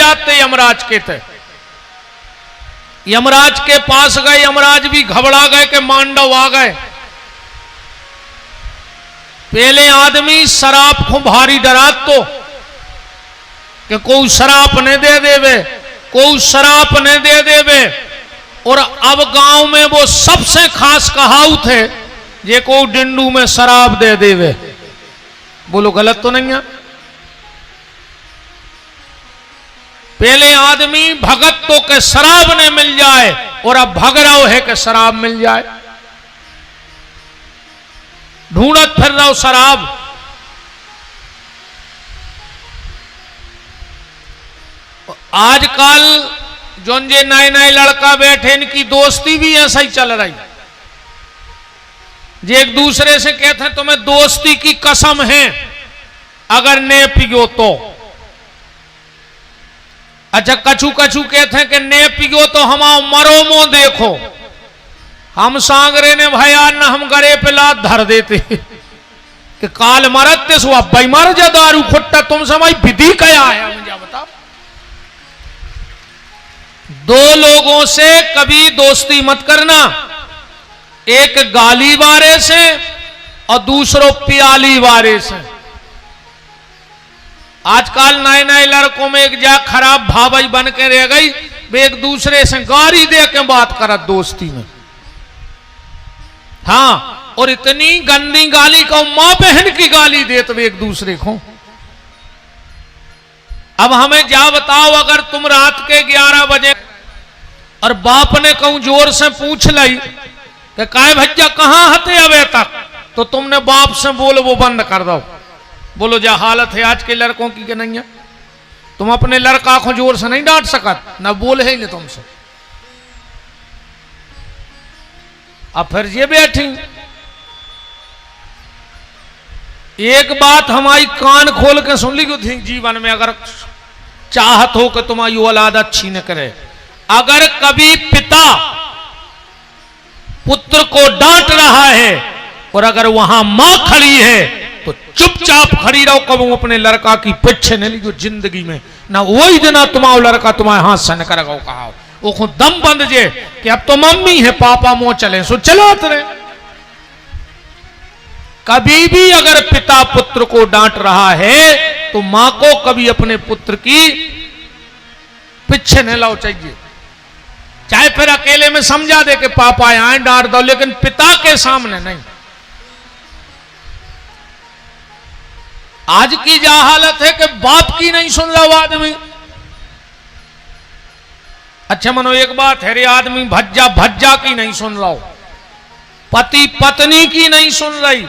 जाते यमराज के थे। यमराज के पास गए, यमराज भी घबरा गए कि मांडव आ गए। पहले आदमी शराब को भारी डरात तो कि कोई शराब ने दे देवे, कोई शराब ने दे देवे। और अब गांव में वो सबसे खास कहावत है, ये को डिंडू में शराब दे देवे। बोलो गलत तो नहीं है? पहले आदमी भगत तो के शराब ने मिल जाए, और अब भग रहा है कि शराब मिल जाए। ढूंढत फिर रहा शराब। आजकल जो जे नए नए लड़का बैठे, इनकी दोस्ती भी ऐसा ही चल रही। जे एक दूसरे से कहते हैं तुम्हें दोस्ती की कसम है, अगर ने पियो तो। अच्छा, कछु कछु कहते हैं कि ने पियो तो हम मरो मो देखो। हम सांगरे ने भया न हम गरे पे लात धर देते कि काल मरते सो अब भाई मर जा दारू खुट्टा। तुम समय विधि क्या है मुझे बताओ। दो लोगों से कभी दोस्ती मत करना, एक गाली वारे से और दूसरों प्याली वारे से। आजकल नए नए लड़कों में एक जा खराब भावई बन के रह गई, वे एक दूसरे से गाली दे के बात करत दोस्ती में। हाँ, और इतनी गंदी गाली को मां बहन की गाली देते वे एक दूसरे को। अब हमें जा बताओ, अगर तुम रात के 11 बजे और बाप ने कहूं जोर से पूछ ली कि काय भैया कहां हते अबे तक, तो तुमने बाप से बोल वो बंद कर दो। बोलो जा हालत है आज के लड़कों की कि नहीं है। तुम अपने लड़का को जोर से नहीं डांट सकत, ना बोले ही नहीं तुमसे। अब फिर ये बैठी एक बात हमारी कान खोल के सुन ली थी, जीवन में अगर चाहत हो कि तुम्हारी औलाद अच्छी न करे, अगर कभी पिता पुत्र को डांट रहा है और अगर वहां मां खड़ी है तो चुपचाप खड़ी रहो। कभी अपने लड़का की पीछे नहीं लीजिए जिंदगी में, ना वही दिन तुम्हारा लड़का तुम्हारे हाथ से न करेगा। कहा वो खुद दम बंद जे कि अब तो मम्मी है पापा मोह चले सो चलो तेरे। कभी भी अगर पिता पुत्र को डांट रहा है तो मां को कभी अपने पुत्र की पीछे नहीं लाओ चाहिए। चाहे फिर अकेले में समझा दे कि पापा आए डांट दो, लेकिन पिता के सामने नहीं। आज की जा हालत है कि बाप की नहीं सुन रहा वो आदमी। अच्छा मनो एक बात है रे, आदमी भज्जा भज्जा की नहीं सुन रहा हो, पति पत्नी की नहीं सुन रही,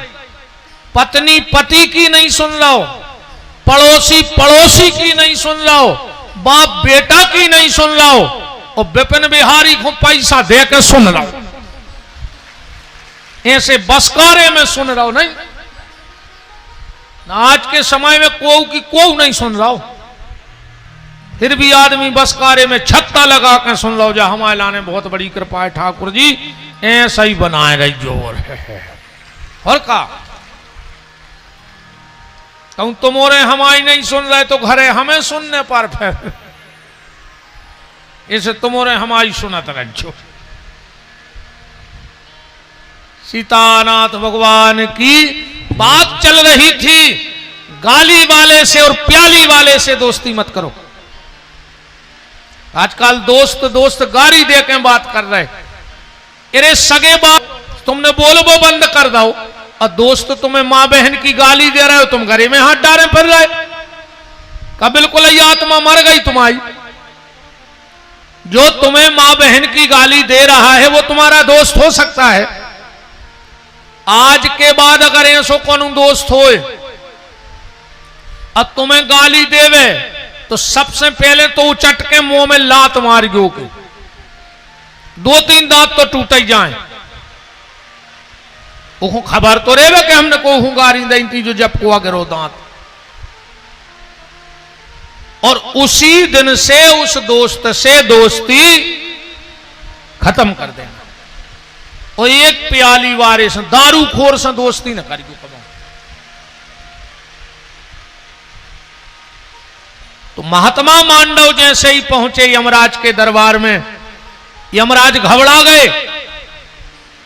पत्नी पति की नहीं सुन रहा हो, पड़ोसी पड़ोसी की नहीं सुन रहा हो, बाप बेटा की नहीं सुन रहा हो, और विपिन बिहारी को पैसा दे के सुन रहा हो। ऐसे बसकारे में सुन रहा हो नहीं। आज के समय में को नहीं सुन रहा हो, फिर भी आदमी बसकारे में छत्ता लगा के सुन लो। जा हमारे लाने बहुत बड़ी कृपा है ठाकुर जी, ऐसा ही बनाए रही जोर है। और का कहूं तुम्हारे हमारी नहीं सुन रहे तो घरे हमें सुनने पर फिर इसे तुम्हारे हमारी सुनत रहो। सीतानाथ भगवान की बात चल रही थी, गाली वाले से और प्याली वाले से दोस्ती मत करो। आजकल दोस्त दोस्त गाली दे के बात कर रहे। अरे सगे बाप तुमने बोलबो बंद कर दो, और दोस्त तुम्हें मां बहन की गाली दे रहे हो, तुम घरे में हाथ डाले फिर रहे। का बिल्कुल ये आत्मा मर गई तुम्हारी। जो तुम्हें मां बहन की गाली दे रहा है वो तुम्हारा दोस्त हो सकता है। आज के बाद अगर ऐसो कौन दोस्त होए और तुम्हें गाली देवे तो सबसे पहले तो उचट के मुंह में लात मार गयो के 2-3 दांत तो टूट ही जाए। वो खबर तो रेवे कि हमने को गारी दी थी जो जब को अगर दांत, और उसी दिन से उस दोस्त से दोस्ती खत्म कर देना। और एक प्याली वारे से दारू खोर से दोस्ती न करियो कबो। तो महात्मा मांडव जैसे ही पहुंचे यमराज के दरबार में, यमराज घबरा गए।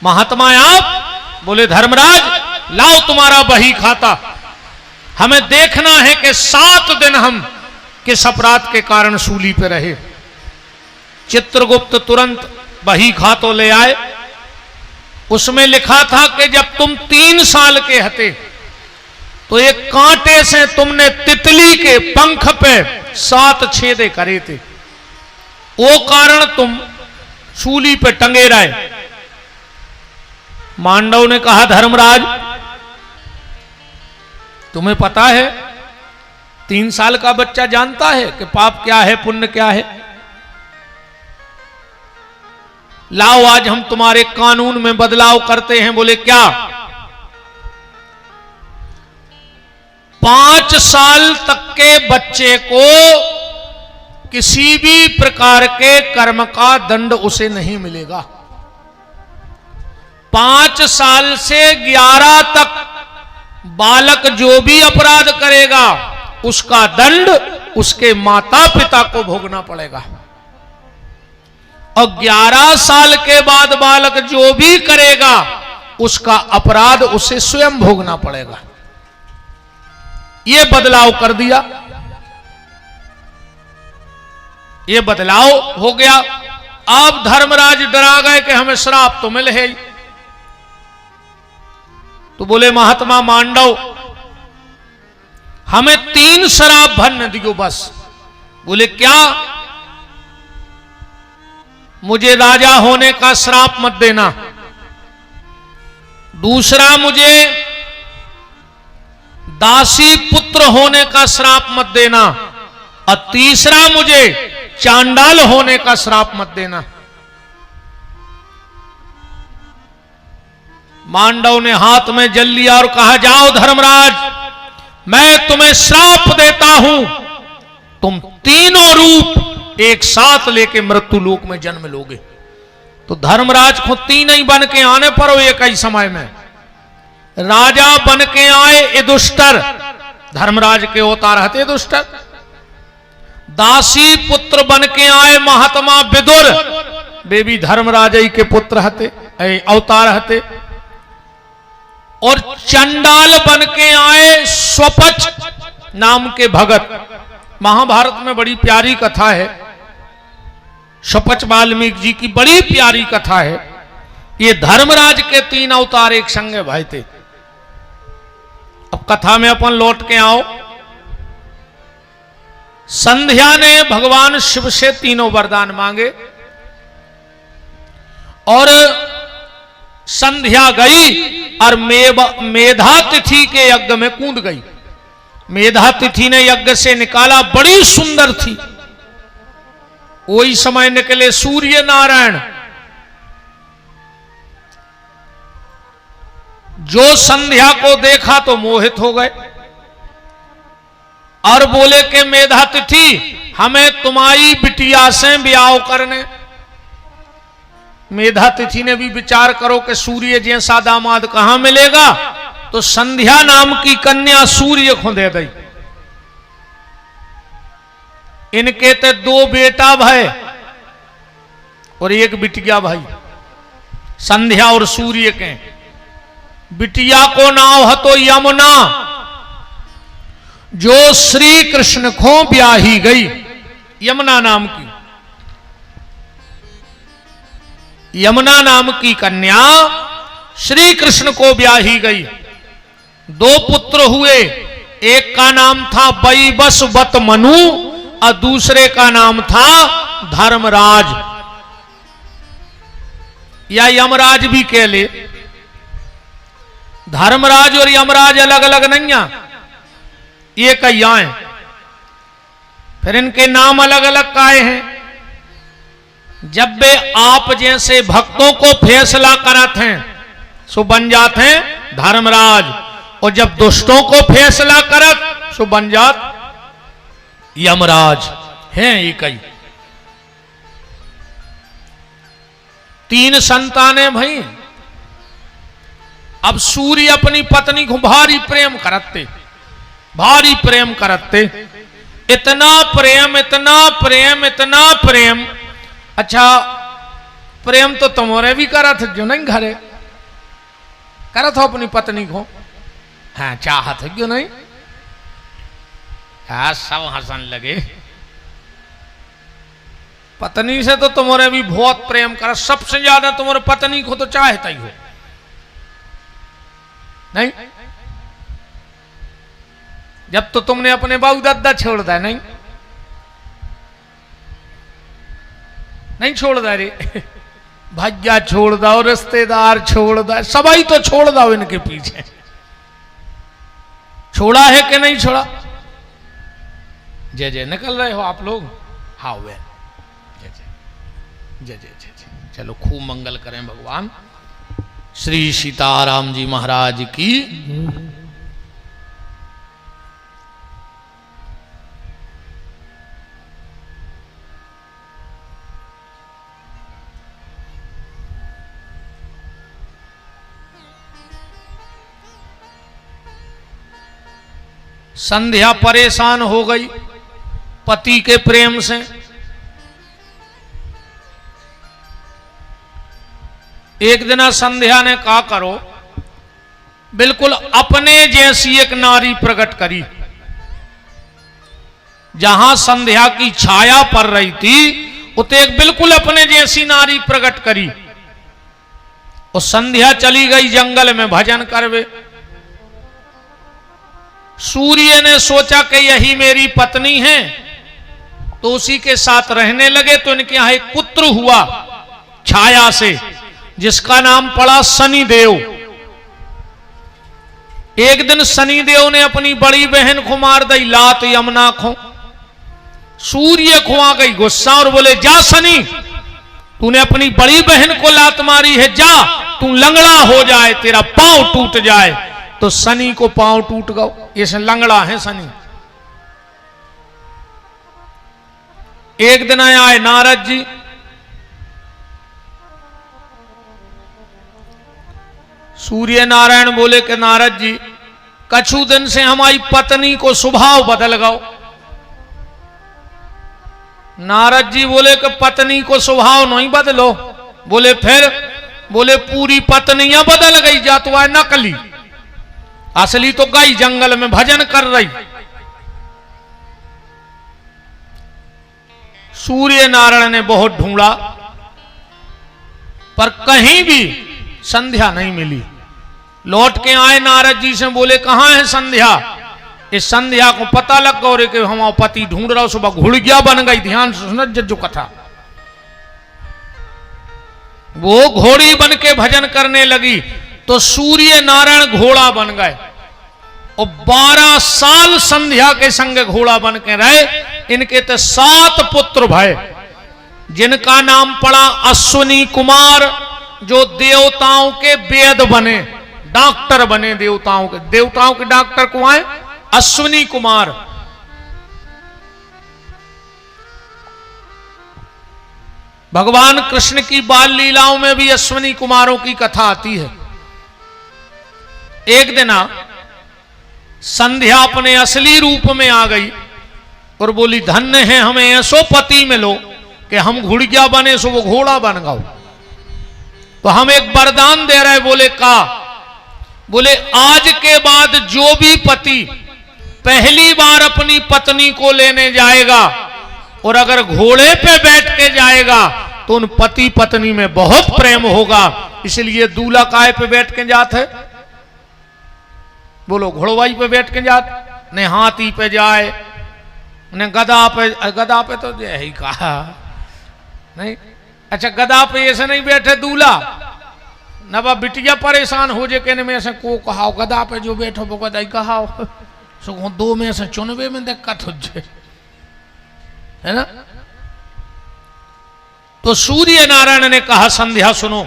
महात्मा आप बोले, धर्मराज लाओ तुम्हारा बही खाता, हमें देखना है कि 7 दिन हम किस अपराध के कारण सूली पे रहे। चित्रगुप्त तुरंत बही खातो ले आए। उसमें लिखा था कि जब तुम 3 साल के हते तो एक कांटे से तुमने तितली के पंख पे 7 छेदे करे थे, वो कारण तुम सूली पे टंगे रहे। मांडव ने कहा, धर्मराज तुम्हें पता है 3 साल का बच्चा जानता है कि पाप क्या है पुण्य क्या है। लाओ आज हम तुम्हारे कानून में बदलाव करते हैं। बोले क्या? 5 साल तक के बच्चे को किसी भी प्रकार के कर्म का दंड उसे नहीं मिलेगा। 5 साल से 11 तक बालक जो भी अपराध करेगा उसका दंड उसके माता पिता को भोगना पड़ेगा, और 11 साल के बाद बालक जो भी करेगा उसका अपराध उसे स्वयं भोगना पड़ेगा। यह बदलाव कर दिया, यह बदलाव हो गया। अब धर्मराज डरा गए कि हमें श्राप तो मिले है। तो बोले, महात्मा मांडव हमें 3 श्राप भन्न दियो बस। बोले क्या? मुझे राजा होने का श्राप मत देना, दूसरा मुझे दासी पुत्र होने का श्राप मत देना, और तीसरा मुझे चांडाल होने का श्राप मत देना। मांडव ने हाथ में जल लिया और कहा, जाओ धर्मराज, मैं तुम्हें श्राप देता हूं, तुम तीनों रूप एक साथ लेके मृत्यु लोक में जन्म लोगे। तो धर्मराज को 3 ही बन के आने पर हो एक ही समय में। राजा बन के आए यदुष्टर, धर्मराज के अवतार हते यदुष्टर। दासी पुत्र बन के आए महात्मा विदुर, वे भी धर्मराज ही के पुत्र हते, अवतार हते। और चंडाल बन के आए स्वपच नाम के भगत। महाभारत में बड़ी प्यारी कथा है, स्वपच वाल्मीकि जी की बड़ी प्यारी कथा है। ये धर्मराज के 3 अवतार एक संगे भाई थे। अब कथा में अपन लौट के आओ। संध्या ने भगवान शिव से 3 वरदान मांगे, और संध्या गई और मेधा तिथि के यज्ञ में कूद गई। मेधा तिथि ने यज्ञ से निकाला, बड़ी सुंदर थी। वही समय निकले सूर्य नारायण, जो संध्या को देखा तो मोहित हो गए और बोले कि मेधा तिथि, हमें तुम्हारी बिटिया से ब्याह करने। मेधा तिथि ने भी विचार करो कि सूर्य जैसा दामाद कहां मिलेगा, तो संध्या नाम की कन्या सूर्य को दे दी। इनके ते 2 बेटा भाई और 1 बिटिया भाई, संध्या और सूर्य के। बिटिया को नाम है तो यमुना, जो श्री कृष्ण को ब्याही गई, यमुना नाम की। यमुना नाम की कन्या श्री कृष्ण को ब्याही गई। 2 पुत्र हुए, एक का नाम था वैवस्वत मनु और दूसरे का नाम था धर्मराज, या यमराज भी कह ले। धर्मराज और यमराज अलग अलग नहीं है, ये कहिया है। फिर इनके नाम अलग अलग काहे हैं। जब वे आप जैसे भक्तों को फैसला करते हैं सो बन जाते हैं धर्मराज, और जब दुष्टों को फैसला करत सो बन जात यमराज। हैं एक ही। 3 संतानें भाई। अब सूर्य अपनी पत्नी को भारी प्रेम करते, भारी प्रेम करते। इतना प्रेम, इतना प्रेम, इतना प्रेम। अच्छा, प्रेम तो तुम्हारे भी करा था जो नहीं, घरे करा था अपनी पत्नी को, हाँ चाहत क्यों नहीं? हाँ, सब हंसन लगे। पत्नी से तो तुम्हारे भी बहुत प्रेम करा, सबसे ज्यादा तुम्हारे पत्नी को तो चाहता ही हो नहीं? जब तो तुमने अपने बाबू दादा छोड़ दिया, नहीं नहीं छोड़ दिया रे, भैया छोड़ दो, रिश्तेदार छोड़ दो, सभी तो छोड़ दो इनके पीछे। छोड़ा है कि नहीं छोड़ा? जय जय निकल रहे हो आप लोग? हाँ वे जय जय जय जय जय जय। चलो खूब मंगल करें भगवान श्री सीताराम जी महाराज की। संध्या परेशान हो गई पति के प्रेम से। एक दिन संध्या ने कहा करो, बिल्कुल अपने जैसी एक नारी प्रकट करी। जहां संध्या की छाया पड़ रही थी उते एक बिल्कुल अपने जैसी नारी प्रकट करी। और संध्या चली गई जंगल में भजन करवे। सूर्य ने सोचा कि यही मेरी पत्नी है, तो उसी के साथ रहने लगे। तो इनके यहां एक पुत्र हुआ छाया से, जिसका नाम पड़ा शनिदेव। एक दिन शनिदेव ने अपनी बड़ी बहन को मार दी लात यमुना को। सूर्य को आ गई गुस्सा और बोले, जा शनि, तूने अपनी बड़ी बहन को लात मारी है, जा तू लंगड़ा हो जाए, तेरा पांव टूट जाए। तो शनि को पांव टूट गया, ये लंगड़ा है शनि। एक दिन आए नारद जी। सूर्य नारायण बोले कि नारद जी, कछु दिन से हमारी पत्नी को स्वभाव बदल गओ। नारद जी बोले कि पत्नी को स्वभाव नहीं बदलो। बोले फिर? बोले पूरी पत्नियां बदल गई, जा तो है नकली, असली तो गई जंगल में भजन कर रही। सूर्य नारायण ने बहुत ढूंढा पर कहीं भी संध्या नहीं मिली। लौट के आए नारद जी से, बोले कहां है संध्या? इस संध्या को पता लग गया कि हमारा पति ढूंढ रहा, सुबह घुड़िया बन गई। ध्यान से सुनो जो कथा, वो घोड़ी बन के भजन करने लगी तो सूर्य नारायण घोड़ा बन गए और 12 साल संध्या के संग घोड़ा बन के रहे। इनके तो 7 पुत्र भय, जिनका नाम पड़ा अश्विनी कुमार, जो देवताओं के वेद बने, डॉक्टर बने देवताओं के डॉक्टर को आए अश्विनी कुमार। भगवान कृष्ण की बाल लीलाओं में भी अश्विनी कुमारों की कथा आती है। एक दिन संध्या अपने असली रूप में आ गई और बोली, धन्य है हमें ऐसो पति मिलो कि हम घुड़िया बने सो वो घोड़ा बन गओ। तो हम एक वरदान दे रहे। बोले का? बोले आज के बाद जो भी पति पहली बार अपनी पत्नी को लेने जाएगा और अगर घोड़े पे बैठ के जाएगा तो उन पति पत्नी में बहुत प्रेम होगा। इसलिए दूल्हा काय पे बैठ के जात है? बोलो, घोड़वाई पे बैठ के जात, ने हाथी पे जाए, ने गधा पे तो यही कहा नहीं। अच्छा, गधा पे ऐसे नहीं बैठे दूल्हा, नवा बिटिया परेशान हो जे कहने में ऐसे को कहा, गधा पे जो बैठो वो गधा ही कहा, सो दो में से चुनवे में दिक्कत हो जाए, है ना। तो सूर्य नारायण ने कहा, संध्या सुनो,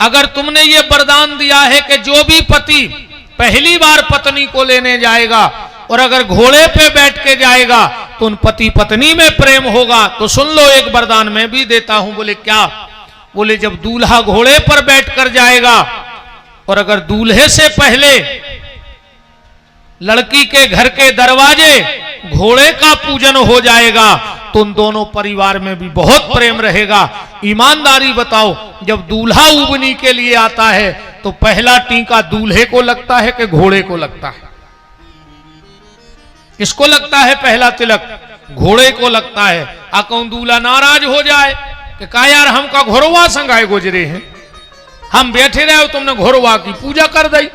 अगर तुमने ये वरदान दिया है कि जो भी पति पहली बार पत्नी को लेने जाएगा और अगर घोड़े पे बैठ के जाएगा तो उन पति पत्नी में प्रेम होगा, तो सुन लो एक वरदान मैं भी देता हूं। बोले क्या? बोले जब दूल्हा घोड़े पर बैठकर जाएगा और अगर दूल्हे से पहले लड़की के घर के दरवाजे घोड़े का पूजन हो जाएगा तो उन दोनों परिवार में भी बहुत प्रेम रहेगा। ईमानदारी बताओ, जब दूल्हा उबनी के लिए आता है तो पहला टीका दूल्हे को लगता है कि घोड़े को लगता है? किसको लगता है पहला तिलक? घोड़े को लगता है। आ कौन दूल्हा नाराज हो जाए कि का यार हम का घोरवा संगाए गुजरे हैं, हम बैठे रहे, तुमने घोरवा की पूजा कर दी।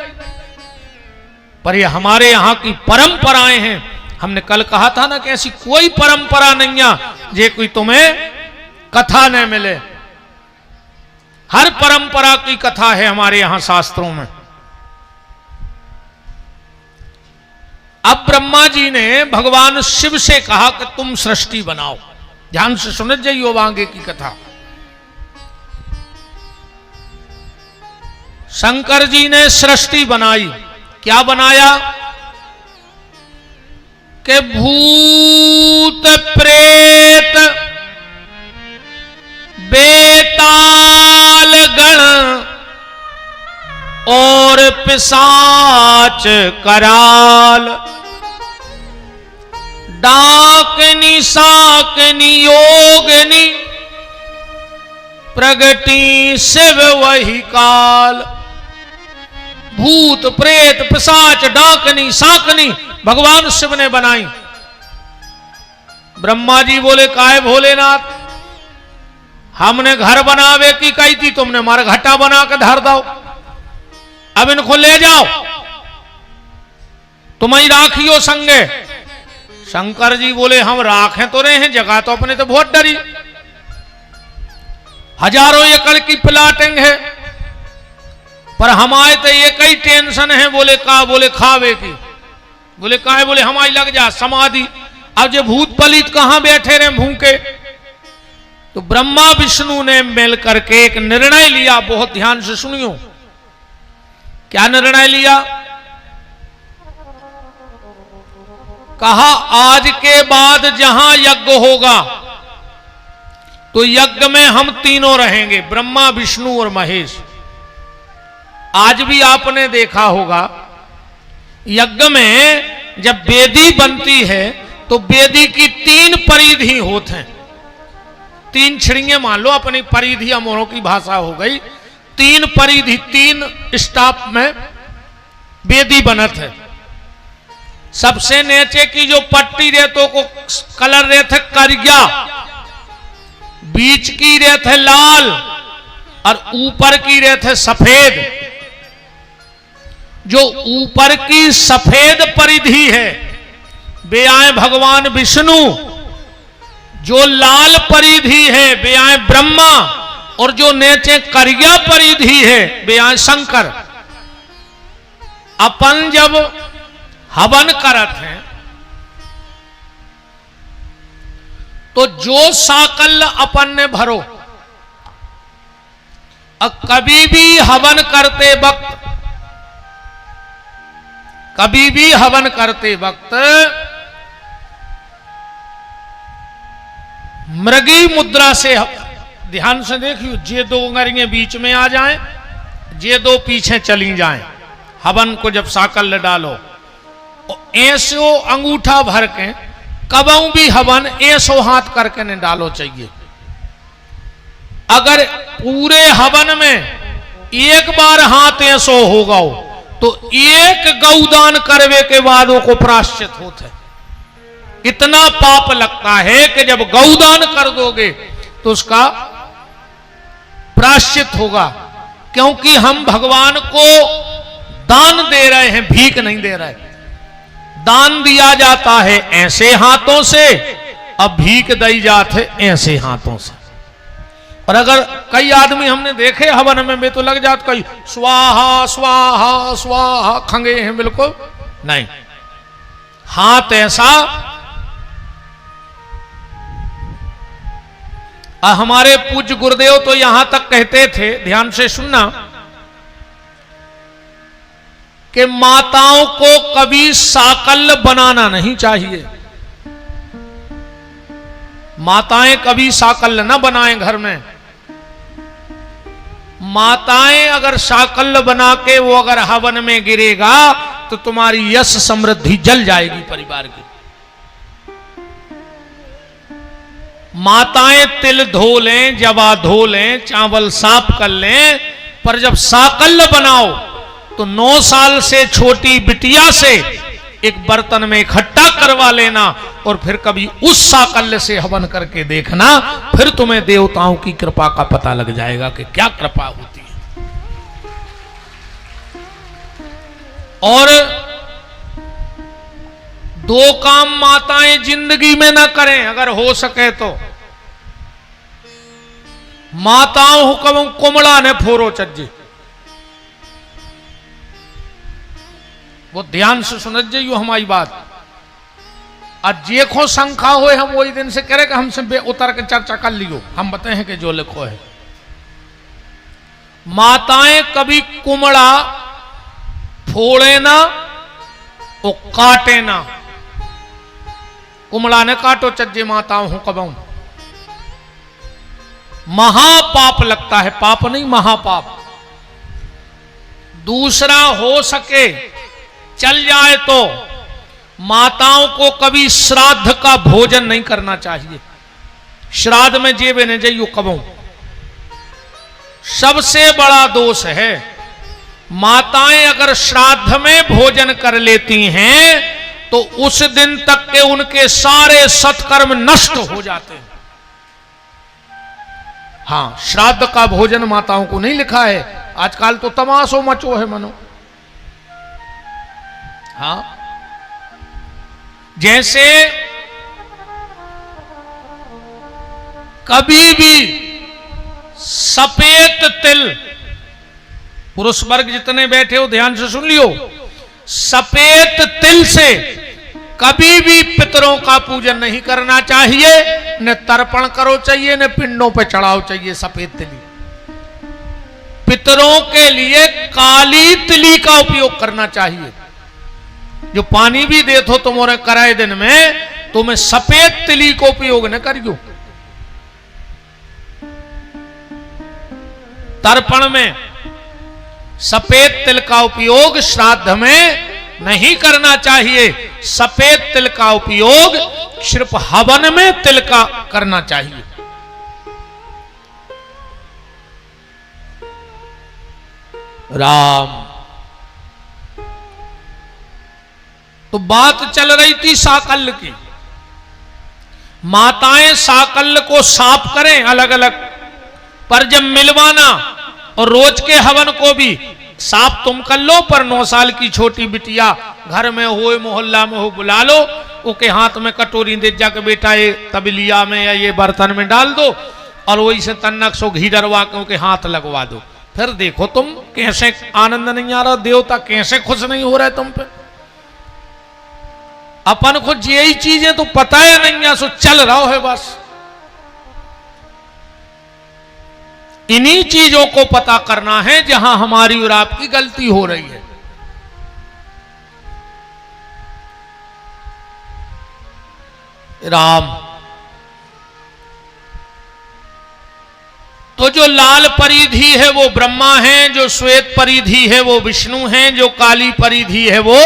पर ये हमारे यहाँ की परंपराएं हैं। हमने कल कहा था ना कि ऐसी कोई परंपरा नहीं है जे कोई तुम्हें कथा न मिले। हर परंपरा की कथा है हमारे यहां शास्त्रों में। अब ब्रह्मा जी ने भगवान शिव से कहा कि तुम सृष्टि बनाओ। ध्यान से सुन जाइयो आगे की कथा। शंकर जी ने सृष्टि बनाई। क्या बनाया? कि भूत प्रेत बेताल गण और पिशाच कराल, डाकनी साकनी योगनी प्रगति शिव वही काल। भूत प्रेत पिशाच डाकनी साकनी भगवान शिव ने बनाई। ब्रह्मा जी बोले काय भोलेनाथ, हमने घर बनावे की कही थी, तुमने मारा घटा बना के धर दो, अब इनको ले जाओ, तुम्हें राखियो संगे। शंकर जी बोले हम राखें तो रहे हैं, जगह तो अपने तो बहुत डरी, हजारों एकड़ की प्लाटिंग है, पर हमारे तो एक ही टेंशन है। बोले का? बोले खावे की। बोले का है? बोले हमारी लग जा समाधि। अब जो भूत पलित कहां बैठे रहे भूखे। तो ब्रह्मा विष्णु ने मिल करके एक निर्णय लिया। बहुत ध्यान से सुनियो। क्या निर्णय लिया? कहा आज के बाद जहां यज्ञ होगा तो यज्ञ में हम तीनों रहेंगे, ब्रह्मा विष्णु और महेश। आज भी आपने देखा होगा यज्ञ में जब वेदी बनती है तो वेदी की 3 परिधि होते हैं। 3 छिड़ियां मान लो, अपनी परिधि अमोरों की भाषा हो गई। 3 परिधि, 3 स्टाफ में वेदी बनत है। सबसे नीचे की जो पट्टी रेतों को कलर रेत है करिया, बीच की रेत है लाल और ऊपर की रेत है सफेद। जो ऊपर की सफेद परिधि है वे आए भगवान विष्णु, जो लाल परिधि है वे आए ब्रह्मा, और जो नीचे करिया परिधि है वे आए शंकर। अपन जब हवन करत हैं तो जो साकल्य अपन ने भरो, अब कभी भी हवन करते वक्त, कभी भी हवन करते वक्त मृगी मुद्रा से, ध्यान से देखियो, जे 2 उंगलियां बीच में आ जाएं, जे 2 पीछे चली जाएं। हवन को जब साकल्य डालो ऐसो अंगूठा भर के कबऊ भी हवन ऐसो हाथ करके नहीं डालो चाहिए। अगर पूरे हवन में एक बार हाथ ऐसो होगा तो एक गौदान करवे के बाद वो को प्राश्चित होता है। इतना पाप लगता है कि जब गौदान कर दोगे तो उसका प्राश्चित होगा, क्योंकि हम भगवान को दान दे रहे हैं, भीख नहीं दे रहे। दान दिया जाता है ऐसे हाथों से, अब भीख दी जाते ऐसे हाथों से। और अगर कई आदमी हमने देखे हवन में तो लग जाते कई स्वाहा स्वाहा स्वाहा खंगे हैं, बिल्कुल नहीं। हाथ ऐसा, हमारे पूज्य गुरुदेव तो यहां तक कहते थे, ध्यान से सुनना, कि माताओं को कभी साकल्य बनाना नहीं चाहिए। माताएं कभी साकल्य न बनाएं घर में। माताएं अगर साकल्य बना के वो अगर हवन में गिरेगा तो तुम्हारी यश समृद्धि जल जाएगी परिवार की। माताएं तिल धो लें, जवा धो लें, चावल साफ कर लें, पर जब साकल्य बनाओ तो 9 साल से छोटी बिटिया से एक बर्तन में इकट्ठा करवा लेना और फिर कभी उस साकल्य से हवन करके देखना, फिर तुम्हें देवताओं की कृपा का पता लग जाएगा कि क्या कृपा होती है। और 2 काम माताएं जिंदगी में ना करें अगर हो सके तो। माताओं हुक्म कुमड़ा ने फोरो चज्जे, वो ध्यान से सुन जाइयो हमारी बात। आज जेखो शंखा हो हम वही दिन से कह रहे कि हमसे उतर के चर्चा कर लियो, हम बताए हैं कि जो लिखो है। माताएं कभी कुमड़ा फोड़े ना वो काटे ना। कुमड़ा ने काटो चज्जे माताओं हूं कबू, महापाप लगता है, पाप नहीं महापाप। दूसरा हो सके चल जाए तो माताओं को कभी श्राद्ध का भोजन नहीं करना चाहिए। श्राद्ध में जेबे न जाइयो कबू। सबसे बड़ा दोष है माताएं अगर श्राद्ध में भोजन कर लेती हैं तो उस दिन तक के उनके सारे सत्कर्म नष्ट हो जाते हैं। हां, श्राद्ध का भोजन माताओं को नहीं लिखा है। आजकल तो तमाशो मचो है मनो। हाँ, जैसे कभी भी सफेद तिल, पुरुष वर्ग जितने बैठे हो ध्यान से सुन लियो, सफेद तिल से कभी भी पितरों का पूजन नहीं करना चाहिए, न तर्पण करो चाहिए, न पिंडों पे चढ़ाओ चाहिए सफेद तिली। पितरों के लिए काली तिली का उपयोग करना चाहिए। जो पानी भी दे तो तुम्हारे कराए दिन में तुम्हें सफेद तिली को उपयोग न करियो। तर्पण में सफेद तिल का उपयोग श्राद्ध में नहीं करना चाहिए। सफेद तिल का उपयोग सिर्फ हवन में तिल का करना चाहिए। राम। तो बात चल रही थी साकल्य की। माताएं साकल्य को साफ करें अलग अलग, पर जब मिलवाना और रोज के हवन को भी साफ तुम कर लो, पर 9 साल की छोटी बिटिया घर में हो, मोहल्ला में हो, बुला लो, उसके हाथ में कटोरी दे जाके बेटा ये तबलिया में या ये बर्तन में डाल दो और वही से तन्नक सो घी डरवा के उसके हाथ लगवा दो। फिर देखो तुम कैसे आनंद नहीं आ रहा, देवता कैसे खुश नहीं हो रहे तुम पे। अपन को यही चीजें तो पता है नहीं है, सो चल रहा है बस। इन्हीं चीजों को पता करना है जहां हमारी और आपकी गलती हो रही है। राम। तो जो लाल परिधि है वो ब्रह्मा है, जो श्वेत परिधि है वो विष्णु है, जो काली परिधि है वो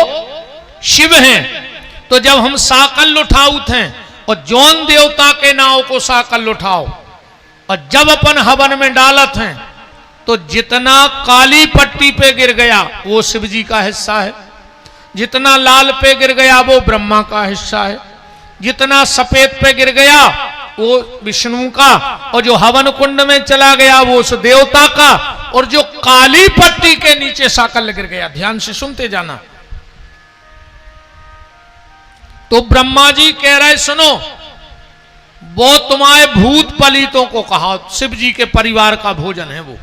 शिव है। तो जब हम साकल उठाऊ थे और जौन देवता के नाव को साकल उठाओ और जब अपन हवन में डालत हैं तो जितना काली पट्टी पे गिर गया वो शिव जी का हिस्सा है, जितना लाल पे गिर गया वो ब्रह्मा का हिस्सा है, जितना सफेद पे गिर गया वो विष्णु का, और जो हवन कुंड में चला गया वो उस देवता का, और जो काली पट्टी के नीचे साकल गिर गया, ध्यान से सुनते जाना। तो ब्रह्मा जी कह रहे सुनो, वो तुम्हारे भूत पलितों को कहा, शिव जी के परिवार का भोजन है वो।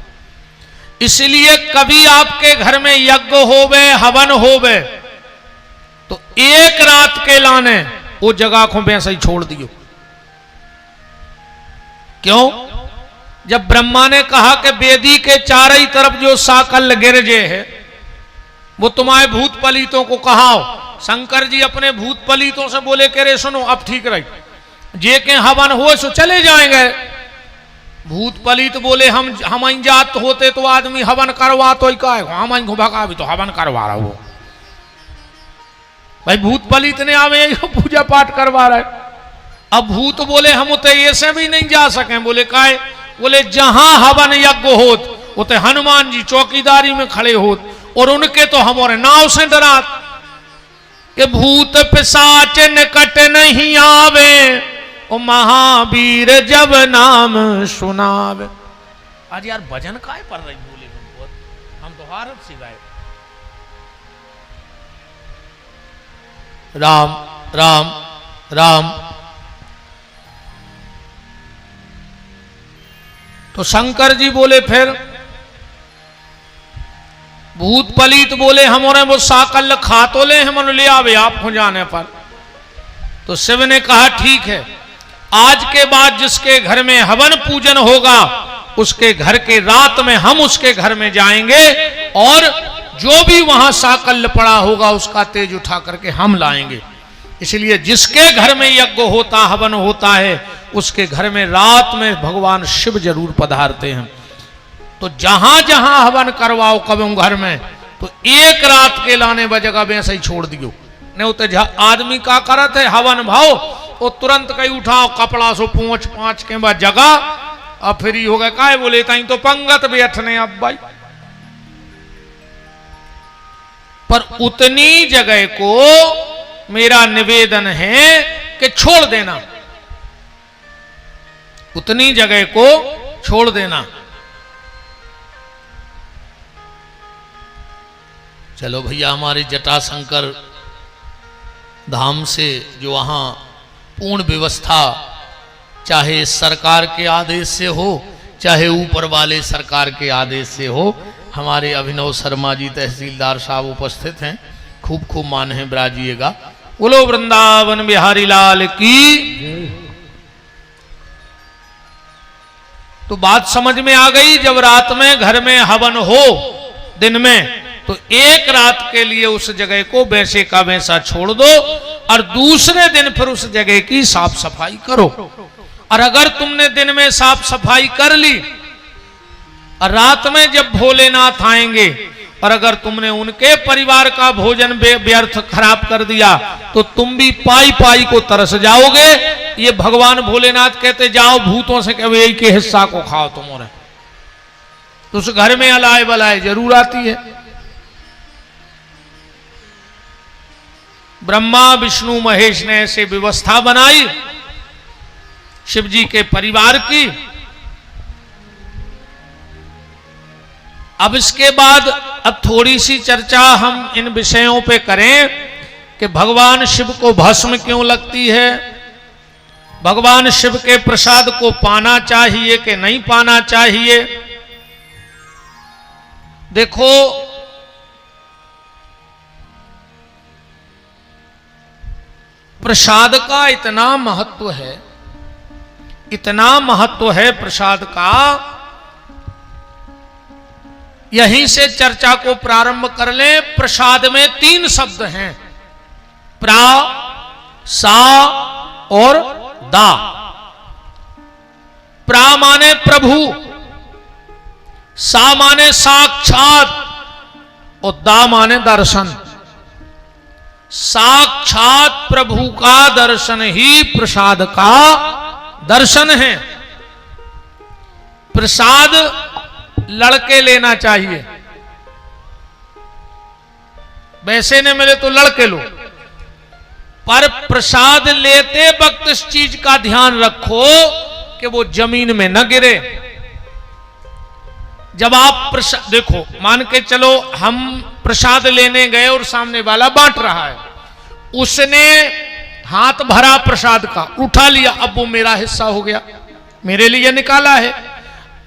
इसलिए कभी आपके घर में यज्ञ होवे, हवन होवे, तो एक रात के लाने वो जगह को वैसे ही छोड़ दियो। क्यों? जब ब्रह्मा ने कहा कि वेदी के चारों तरफ जो साकल गिरजे है वो तुम्हारे भूत पलितों को कहाओ। शंकर जी अपने भूत पलितों से बोले कह रहे सुनो अब ठीक रही, जे के हवन हो सो चले जाएंगे। भूत पलित बोले हम जात होते तो आदमी हवन करवा तो हम भगा भी तो हवन करवा रहा हो भाई। भूत पलित ने आवे पूजा पाठ करवा रहे, अब भूत बोले हम उते ऐसे भी नहीं जा सके। बोले काहे? बोले जहां हवन यज्ञ होत उते हनुमान जी चौकीदारी में खड़े होत और उनके तो हमारे नाव से डरात कि भूत पिशाच निकट नहीं आवे ओ महावीर जब नाम सुनावे। आज यार भजन काहे पढ़ रही बोले हम तो हारत सी गाए। राम राम राम। तो शंकर जी बोले फिर भूत पलीत बोले हमारे वो साकल खा तो ले हम ले आवे आप हो जाने पर। तो शिव ने कहा ठीक है, आज के बाद जिसके घर में हवन पूजन होगा उसके घर के रात में हम उसके घर में जाएंगे और जो भी वहां साकल्य पड़ा होगा उसका तेज उठा करके हम लाएंगे। इसलिए जिसके घर में यज्ञ होता हवन होता है उसके घर में रात में भगवान शिव जरूर पधारते हैं। तो जहां जहां हवन करवाओ कभी घर में तो एक रात के लाने बजगा वैसे ही छोड़ दियो। नहीं तो आदमी का करत है हवन भाव वो तुरंत कहीं उठाओ कपड़ा सो पूछ पांच के बाद जगह अब फिर हो गया काय बोले ताई तो पंगत बैठने अब भाई। पर उतनी जगह को मेरा निवेदन है कि छोड़ देना, उतनी जगह को छोड़ देना। चलो भैया हमारे जटाशंकर धाम से जो वहां पूर्ण व्यवस्था चाहे सरकार के आदेश से हो चाहे ऊपर वाले सरकार के आदेश से हो, हमारे अभिनव शर्मा जी तहसीलदार साहब उपस्थित हैं, खूब खूब मान है बराजिएगा। बोलो वृंदावन बिहारी लाल की। तो बात समझ में आ गई। जब रात में घर में हवन हो दिन में तो एक रात के लिए उस जगह को वैसे का वैसा छोड़ दो और दूसरे दिन फिर उस जगह की साफ सफाई करो। और अगर तुमने दिन में साफ सफाई कर ली और रात में जब भोलेनाथ आएंगे और अगर तुमने उनके परिवार का भोजन व्यर्थ खराब कर दिया तो तुम भी पाई पाई को तरस जाओगे। ये भगवान भोलेनाथ कहते जाओ भूतों से कहो यही के हिस्सा को खाओ तुम्हारे। तो उस घर में अलाए बलाए जरूर आती है। ब्रह्मा विष्णु महेश ने ऐसे व्यवस्था बनाई शिव जी के परिवार की। अब इसके बाद अब थोड़ी सी चर्चा हम इन विषयों पे करें कि भगवान शिव को भस्म क्यों लगती है, भगवान शिव के प्रसाद को पाना चाहिए कि नहीं पाना चाहिए। देखो प्रसाद का इतना महत्व है, इतना महत्व है प्रसाद का। यहीं से चर्चा को प्रारंभ कर लें। प्रसाद में 3 शब्द हैं, प्रा, सा और दा। प्रा माने प्रभु, सा माने साक्षात और दा माने दर्शन। साक्षात प्रभु का दर्शन ही प्रसाद का दर्शन है। प्रसाद लड़के लेना चाहिए, वैसे ने मिले तो लड़के लो, पर प्रसाद लेते वक्त इस चीज का ध्यान रखो कि वो जमीन में न गिरे। जब आप प्रसाद देखो, मान के चलो हम प्रसाद लेने गए और सामने वाला बांट रहा है, उसने हाथ भरा प्रसाद का, उठा लिया, अब वो मेरा हिस्सा हो गया, मेरे लिए निकाला है।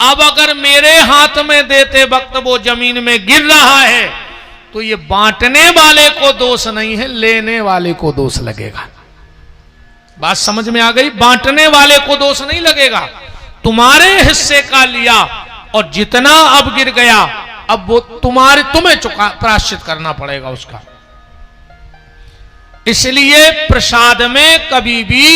अब अगर मेरे हाथ में देते वक्त वो जमीन में गिर रहा है तो ये बांटने वाले को दोष नहीं है, लेने वाले को दोष लगेगा। बात समझ में आ गई? बांटने वाले को दोष नहीं लगेगा, तुम्हारे हिस्से का लिया और जितना अब गिर गया अब वो तुम्हें प्रायश्चित करना पड़ेगा उसका। इसलिए प्रसाद में कभी भी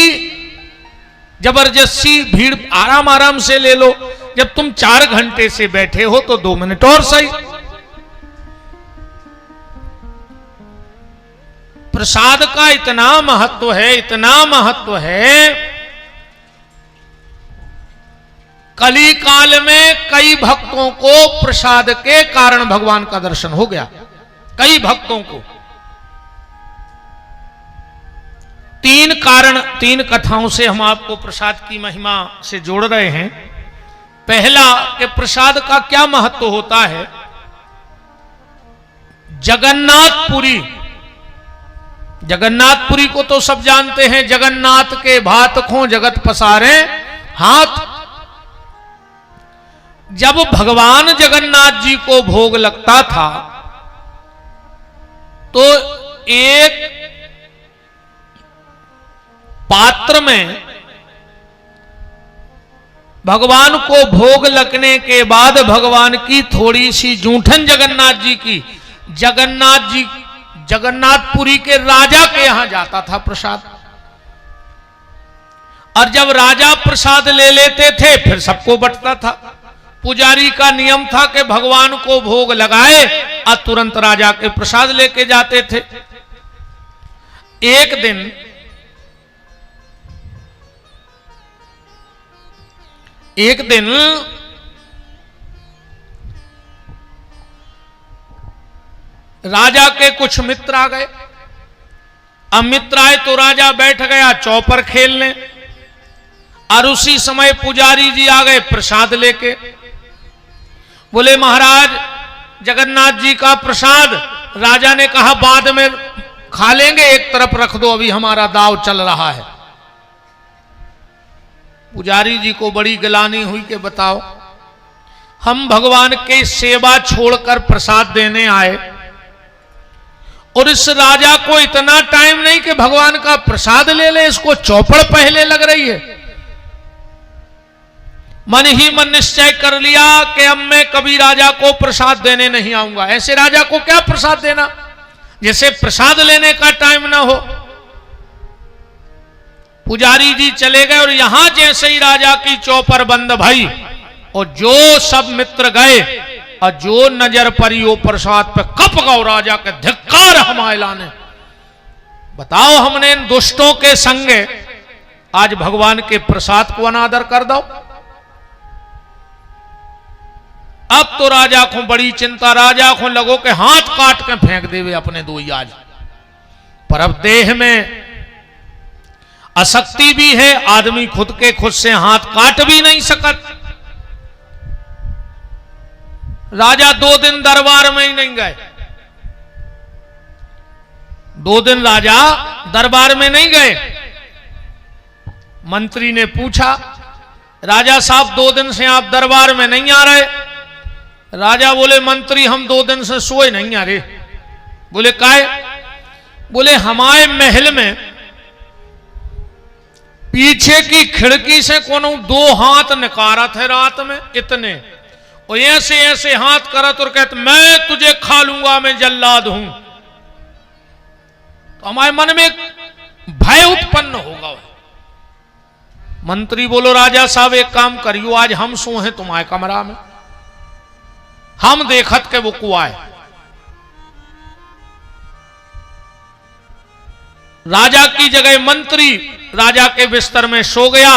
जबरदस्ती भीड़ आराम आराम से ले लो। जब तुम 4 घंटे से बैठे हो तो 2 मिनट और सही। प्रसाद का इतना महत्व है, इतना महत्व है कली काल में कई भक्तों को प्रसाद के कारण भगवान का दर्शन हो गया। कई भक्तों को तीन कारण, तीन कथाओं से हम आपको प्रसाद की महिमा से जोड़ रहे हैं। पहला कि प्रसाद का क्या महत्व होता है। जगन्नाथपुरी, जगन्नाथपुरी को तो सब जानते हैं, जगन्नाथ के भात खो जगत पसारे हाथ। जब भगवान जगन्नाथ जी को भोग लगता था तो एक पात्र में भगवान को भोग लगने के बाद भगवान की थोड़ी सी जूठन जगन्नाथ जी की, जगन्नाथ जी जगन्नाथपुरी के राजा के यहां जाता था प्रसाद। और जब राजा प्रसाद ले लेते थे फिर सबको बंटता था। पुजारी का नियम था कि भगवान को भोग लगाए और तुरंत राजा के प्रसाद लेके जाते थे। एक दिन राजा के कुछ मित्र आ गए। अब मित्र आए तो राजा बैठ गया चौपर खेलने, और उसी समय पुजारी जी आ गए प्रसाद लेके। बोले महाराज जगन्नाथ जी का प्रसाद। राजा ने कहा बाद में खा लेंगे, एक तरफ रख दो, अभी हमारा दाव चल रहा है। पुजारी जी को बड़ी गिलानी हुई कि बताओ, हम भगवान के सेवा छोड़कर प्रसाद देने आए और इस राजा को इतना टाइम नहीं कि भगवान का प्रसाद ले ले, इसको चौपड़ पहले लग रही है। मन ही मन निश्चय कर लिया कि अब मैं कभी राजा को प्रसाद देने नहीं आऊंगा। ऐसे राजा को क्या प्रसाद देना जैसे प्रसाद लेने का टाइम ना हो। पुजारी जी चले गए और यहां जैसे ही राजा की चौपर बंद भई और जो सब मित्र गए और जो नजर पड़ी वो प्रसाद पे कप गौ राजा के धिक्कार हमायला ने। बताओ हमने इन दुष्टों के संगे आज भगवान के प्रसाद को अनादर कर दो। अब तो राजा को बड़ी चिंता, राजा को लगो के हाथ काट के फेंक देवे अपने दो आज। पर अब देह में अशक्ति भी है, आदमी खुद के खुद से हाथ काट भी नहीं सकत। राजा 2 दिन दरबार में ही नहीं गए। 2 दिन राजा दरबार में नहीं गए। मंत्री ने पूछा राजा साहब 2 दिन से आप दरबार में नहीं आ रहे। राजा बोले मंत्री हम 2 दिन से सोए नहीं आ रहे। बोले काहे? बोले हमारे महल में पीछे की खिड़की से कोनो 2 हाथ निकारत है रात में इतने, और ऐसे ऐसे हाथ करत और कहते मैं तुझे खा लूंगा, मैं जल्लाद हूं। तो हमारे मन में भय उत्पन्न होगा। मंत्री बोलो राजा साहब एक काम करियो, आज हम सो हैं तुम्हारे कमरा में, हम देखत के वो कुआए। राजा की जगह मंत्री राजा के बिस्तर में सो गया।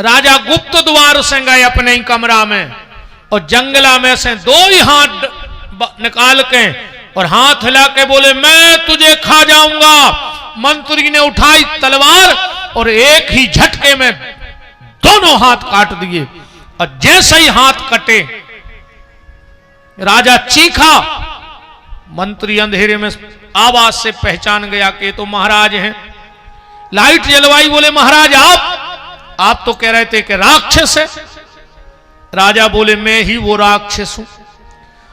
राजा गुप्त द्वार से गए अपने ही कमरा में और जंगला में से 2 ही हाथ निकाल के और हाथ हिला के बोले मैं तुझे खा जाऊंगा। मंत्री ने उठाई तलवार और एक ही झटके में दोनों हाथ काट दिए। और जैसे ही हाथ कटे राजा चीखा। मंत्री अंधेरे में आवाज से पहचान गया कि तो महाराज हैं। लाइट जलवाई, बोले महाराज आप तो कह रहे थे कि राक्षस है। राजा बोले मैं ही वो राक्षस हूं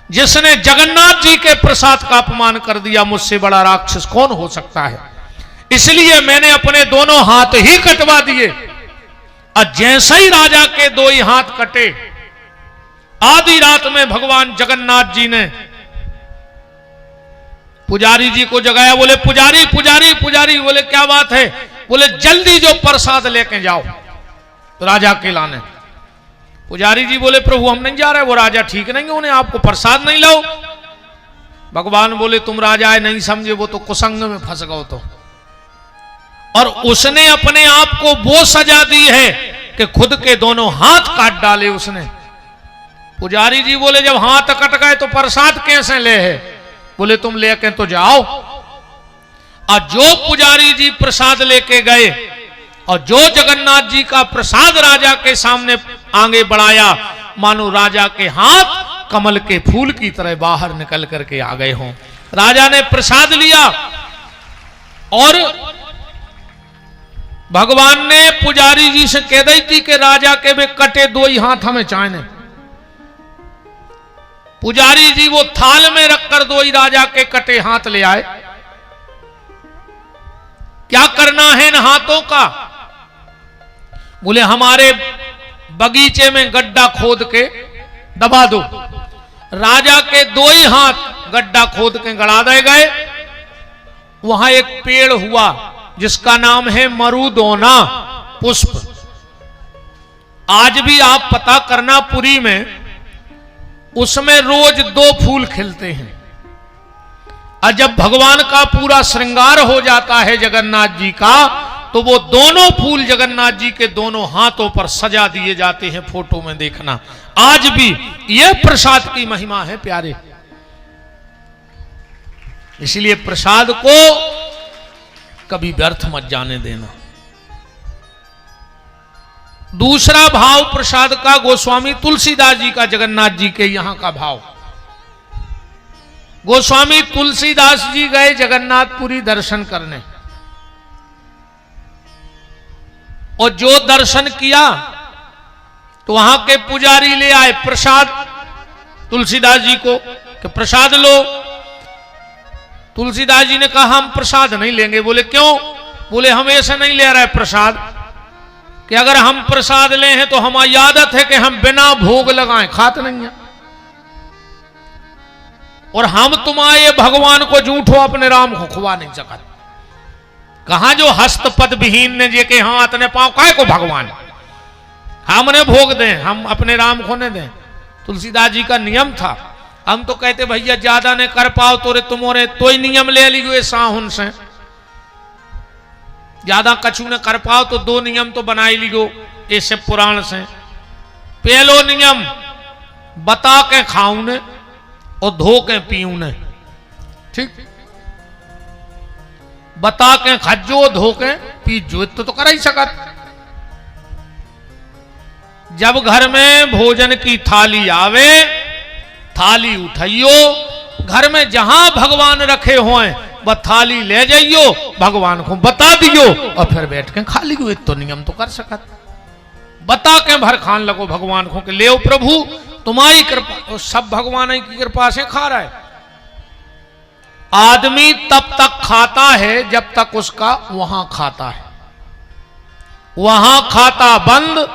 जिसने जगन्नाथ जी के प्रसाद का अपमान कर दिया। मुझसे बड़ा राक्षस कौन हो सकता है? इसलिए मैंने अपने दोनों हाथ ही कटवा दिए। और जैसे ही राजा के 2 ही हाथ कटे, आधी रात में भगवान जगन्नाथ जी ने पुजारी जी को जगाया। बोले पुजारी पुजारी पुजारी। बोले क्या बात है? बोले जल्दी जो प्रसाद लेके जाओ तो राजा के लाने। पुजारी जी बोले प्रभु हम नहीं जा रहे, वो राजा ठीक नहीं है, उन्हें आपको प्रसाद नहीं लाओ। भगवान बोले तुम राजा है नहीं समझे, वो तो कुसंग में फंस गए तो। और उसने अपने आप को वो सजा दी है कि खुद के दोनों हाथ काट डाले उसने। पुजारी जी बोले जब हाथ कट गए तो प्रसाद कैसे ले है? बोले तुम लेके तो जाओ। और जो पुजारी जी प्रसाद लेके गए और जो जगन्नाथ जी का प्रसाद राजा के सामने आगे बढ़ाया, मानो राजा के हाथ कमल के फूल की तरह बाहर निकल करके आ गए हों। राजा ने प्रसाद लिया और भगवान ने पुजारी जी से कह दी थी कि राजा के वे कटे दो ही हाथ हमें चाहिए। पुजारी जी वो थाल में रखकर दो ही राजा के कटे हाथ ले आए। क्या करना है इन हाथों का? बोले हमारे बगीचे में गड्ढा खोद के दबा दो। राजा के दो ही हाथ गड्ढा खोद के गड़ा दे गए। वहां एक पेड़ हुआ जिसका नाम है मरुदोना पुष्प। आज भी आप पता करना पुरी में उसमें रोज 2 फूल खिलते हैं। और जब भगवान का पूरा श्रृंगार हो जाता है जगन्नाथ जी का, तो वो दोनों फूल जगन्नाथ जी के दोनों हाथों पर सजा दिए जाते हैं। फोटो में देखना, आज भी यह प्रसाद की महिमा है प्यारे। इसलिए प्रसाद को कभी व्यर्थ मत जाने देना। दूसरा भाव प्रसाद का गोस्वामी तुलसीदास जी का जगन्नाथ जी के यहां का भाव। गोस्वामी तुलसीदास जी गए जगन्नाथपुरी दर्शन करने, और जो दर्शन किया तो वहां के पुजारी ले आए प्रसाद तुलसीदास जी को कि प्रसाद लो। तुलसीदास जी ने कहा हम प्रसाद नहीं लेंगे। बोले क्यों? बोले हम ऐसे नहीं ले रहे प्रसाद कि अगर हम प्रसाद ले हैं तो हमारी आदत है कि हम बिना भोग लगाएं खाते नहीं है, और हम तुम्हारे भगवान को झूठो अपने राम को खुआ नहीं सकते। कहा जो हस्तपद विहीन ने जे के हाथ ने पांव काय को भगवान हमने भोग दें, हम अपने राम को ने दें। तुलसीदास जी का नियम था। हम तो कहते भैया ज्यादा ने कर पाओ तो रे तुमोरे तो ही नियम ले लीजिए साहुन से। ज्यादा कछु ने कर पाओ तो 2 नियम तो बना ही लीजिए ऐसे पुराण से। पहलो नियम बता के खाऊ ने और धो के पीऊ ने। ठीक, बता के खजो धो के पीजो तो कर ही सकत। जब घर में भोजन की थाली आवे, थाली उठाइयो, घर में जहां भगवान रखे हों वह थाली ले जाइयो, भगवान को बता दियो और फिर बैठ के खा लियो। तो नियम तो कर सकत। बता के भर खान लगो भगवान को कि ले प्रभु तुम्हारी कृपा, तो सब भगवान की कृपा से खा रहा है। आदमी तब तक खाता है जब तक उसका वहां खाता है। वहां खाता बंद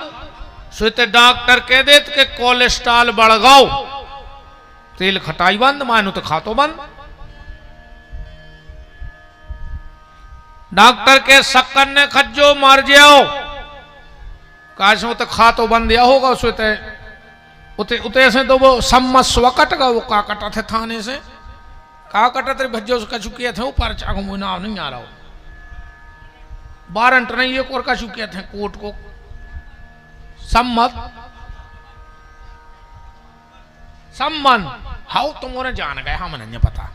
सोते डॉक्टर कह देत के कोलेस्ट्रॉल बढ़ गाओ, तेल खटाई बंद, मानो तो खातो बंद। डॉक्टर के शक्कर ने खज्जो मार जाओ, काश तो खातो बंद या होगा सोते उते उते से तो वो सम्मस्व कट गया। वो का कटा थे थाने से का कटा तेरे भज्जो उसका चुके थे ऊपर चाकू मुझे नाम नहीं आ रहा हो। वारंट नहीं एक और का चुके थे कोर्ट को सम्मत सम्मन हाउ तुम्हारे जान गए हम नहीं पता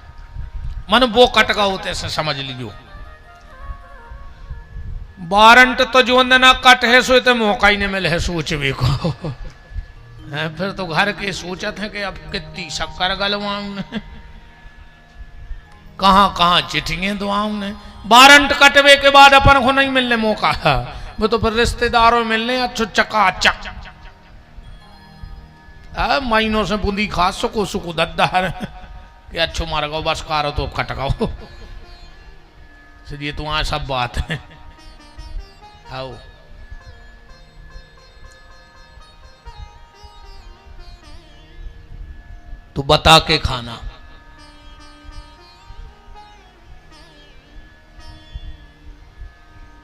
मन वो कट गया होते से समझ लीजिए। वारंट तो जो ना कट है सो तो मौका ही नहीं मिले है सोच भी को। फिर तो घर के सोचत है कि अब कितनी शक्कर गलवाऊं ने, कहां कहां चिट्ठियां दुआऊं ने। वारंट कटवे के बाद अपन को नहीं मिलने मौका, वो तो फिर रिश्तेदारों मिलने अच्छो चकाचक महीनों से बूंदी खा सुको सुको दद्दार कि अच्छो मार गो बस कारो तो कट गो। ये तो वहां सब बात है। आओ तो बता के खाना।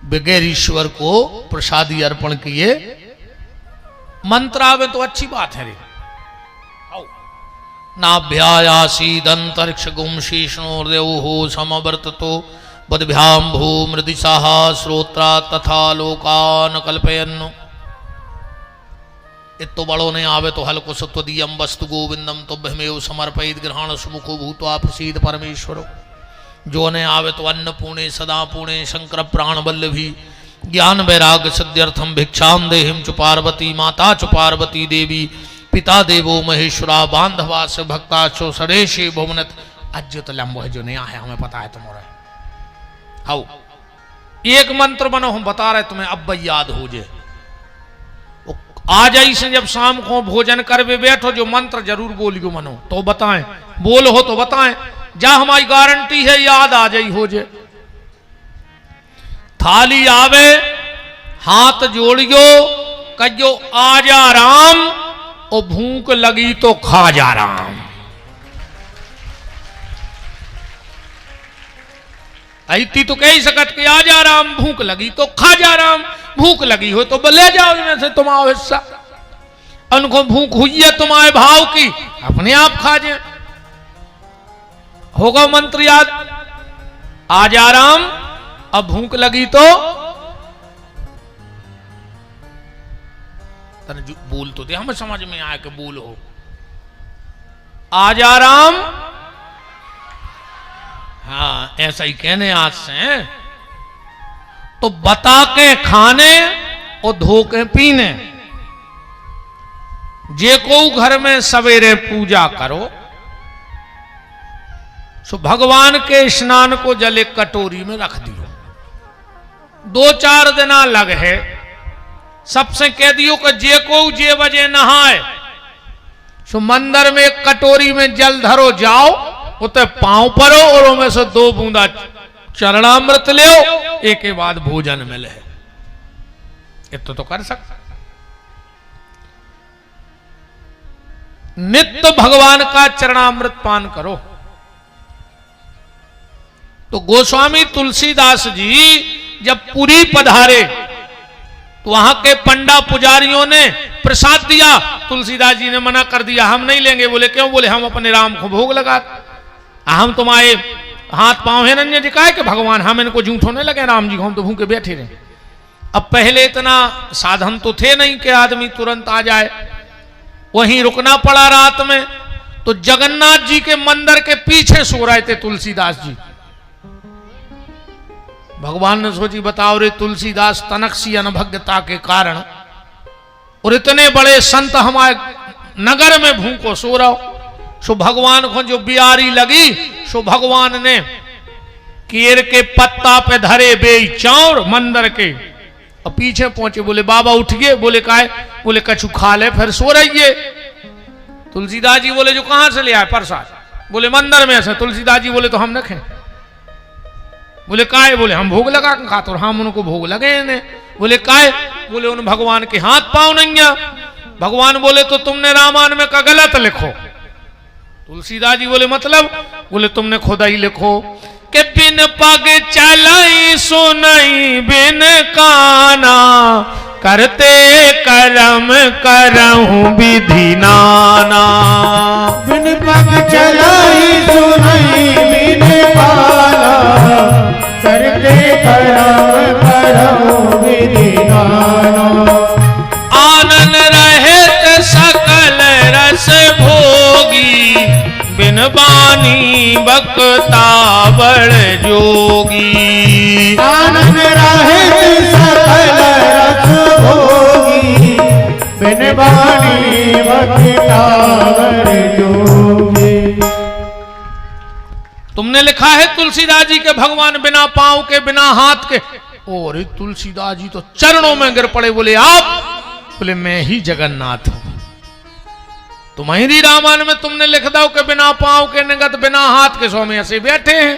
बगैर ईश्वर को प्रसादी अर्पण किए मंत्र आवे तो अच्छी बात है रे। नाभ्यायासीद अंतरिक्ष गुम शीर्षणोर्देवो समवर्ततो बदभ्याम भूमृदिशाः श्रोत्रा तथा लोकान कल्पयन्। इतो बड़ो ने आवे तो हल्को सत्वदीयम वस्तु गोविंदम तुभ्यमेव समर्पयित ग्रहण सुमुखो भूत्वा प्रसीद परमेश्वरो। जो ने आवे तो अन्नपूर्णे सदा पूर्णे शंकर प्राण वल्लभी ज्ञान वैराग्य सिद्ध्यर्थम भिक्षाम देहिम च पार्वती माता च पार्वती देवी पिता देवो महेश्वरा बांधवा से भक्ता चो सरेशे भुवनत। अज्य तो लंबो है जो नहीं आया हमें पता है तुम्हारा। आओ एक मंत्र बनो हम बता रहे तुम्हें अब याद हो जाए। आ जाई से जब शाम को भोजन कर वे बैठो जो मंत्र जरूर बोलियो मनो तो बताएं, बोल हो तो बताएं, जा हमारी गारंटी है याद आ जाई हो जाए। थाली आवे हाथ जोड़ियो कहो आजा राम और भूख लगी तो खा जा राम। ऐती तो कह सकत कि आजा राम, भूख लगी तो खा जा राम। भूख लगी हो तो ले जाओ इनमें से तुम्हारा हिस्सा। उनको भूख हुई है तुम्हारे भाव की, अपने आप खा जाए। होगा मंत्र याद, आजा राम अब भूख लगी तो बोल तो दे, हमें समझ में आया कि बोल हो। आजा राम, हाँ ऐसा ही कहने आज से। तो बता के खाने और धो के पीने। जे को घर में सवेरे पूजा करो सो भगवान के स्नान को जल एक कटोरी में रख दियो। 2-4 दिन लग है, सबसे कह दियो कि जे को जे बजे नहाए सो मंदिर में एक कटोरी में जल धरो जाओ, उते पांव परो और उनमें से 2 बूंदा चरणामृत ले, एक के बाद भोजन मिले। इतना तो कर सकता। नित्य भगवान का चरणामृत पान करो। तो गोस्वामी तुलसीदास जी जब पुरी पधारे तो वहां के पंडा पुजारियों ने प्रसाद दिया। तुलसीदास जी ने मना कर दिया, हम नहीं लेंगे। बोले क्यों? बोले हम अपने राम को भोग लगा, हम तुम्हारे हाथ पांव है नन्या दिखाए कि भगवान हम इनको झूठ होने लगे राम जी को, हम तो भूखे बैठे रहे। अब पहले इतना साधन तो थे नहीं कि आदमी तुरंत आ जाए, वहीं रुकना पड़ा रात में। तो जगन्नाथ जी के मंदिर के पीछे सो रहे थे तुलसीदास जी। भगवान ने सोची बताओ रे तुलसीदास तनकसी अनभग्यता के कारण और इतने बड़े संत हमारे नगर में भूखो सो रहा हो। सो भगवान को जो बियारी लगी सो भगवान ने केर के पत्ता पे धरे बेई चाउर मंदिर के और पीछे पहुंचे। बोले बाबा उठ गए? बोले काहे? बोले कछु खा ले फिर सो रही है। तुलसीदास जी बोले जो कहां से ले आए? प्रसाद। बोले मंदिर में से। तुलसीदास जी बोले तो हम न खाएं। बोले काहे? बोले हम भोग लगा खा तो हम उनको भोग लगे ने। बोले काहे? बोले उन भगवान के हाथ पांव नहीं है। भगवान बोले तो तुमने रामायण में का गलत लिखो। तुलसीदास जी बोले मतलब? बोले तुमने खुदा ही लिखो कि बिन पग चलाई सुनई बिन काना करते करम करहूं विधि नाना। बिन पग चलाई सुनई बिन काना करते करम करहूं विधि नाना। आनन रहत सकल रस भोगी बिन बानी बकता बड़ जोगी। आनंद रहत सकल रस भोगी बिन बानी बकता बड़ जोगी। तुमने लिखा है तुलसीदास जी के भगवान बिना पांव के बिना हाथ के। और तुलसीदास जी तो चरणों में गिर पड़े। बोले आप? बोले मैं ही जगन्नाथ हूं। तुम्हारी रामायण में तुमने लिख दो कि बिना पांव के निगत बिना हाथ के स्वामी ऐसे बैठे हैं।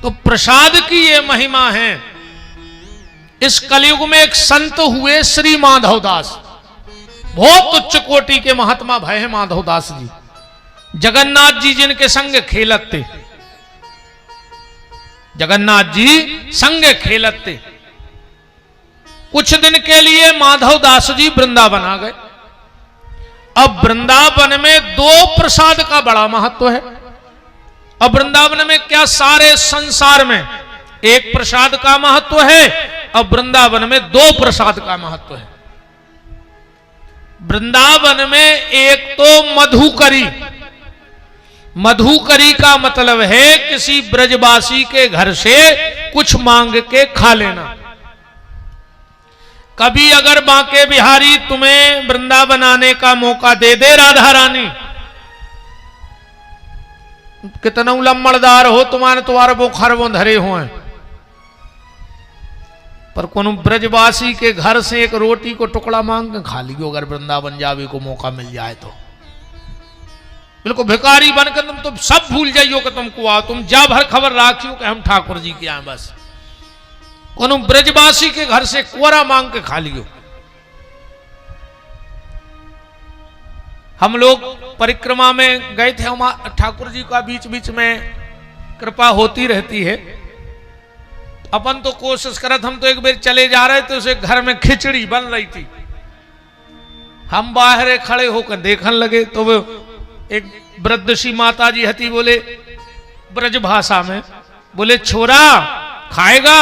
तो प्रसाद की ये महिमा है। इस कलयुग में एक संत हुए श्री माधवदास, बहुत उच्च कोटि के महात्मा भय है माधवदास जी। जगन्नाथ जी जिनके संग खेलत थे, जगन्नाथ जी संग खेलत थे। कुछ दिन के लिए माधवदास जी वृंदावन आ गए। अब वृंदावन में 2 प्रसाद का बड़ा महत्व है। अब वृंदावन में क्या सारे संसार में एक प्रसाद का महत्व है, अब वृंदावन में 2 प्रसाद का महत्व है। वृंदावन में एक तो मधुकरी, मधुकरी का मतलब है किसी ब्रजवासी के घर से कुछ मांग के खा लेना। कभी अगर बांके बिहारी तुम्हें वृंदावन आने का मौका दे दे, राधा रानी, कितना लम्बड़दार हो तुम्हारे तुम्हारे वो खरबों धरे हुए, पर कोनो ब्रजवासी के घर से एक रोटी को टुकड़ा मांग के खा लियो अगर वृंदावन जावे को मौका मिल जाए तो। बिल्कुल भिखारी बनकर तुम तो सब भूल जाइयो कि तुमको आओ, तुम जा भर खबर राखियो कि हम ठाकुर जी के आए। बस कोनो ब्रजवासी के घर से कोरा मांग के खा लियो। हम लोग परिक्रमा में गए थे, हम ठाकुर जी का बीच बीच में कृपा होती रहती है। अपन तो कोशिश करत, हम तो एक बार चले जा रहे थे, उसे घर में खिचड़ी बन रही थी, हम बाहर खड़े होकर देखने लगे तो वो एक वृद्ध सी माता जी हती, बोले ब्रज भाषा में, बोले छोरा खाएगा?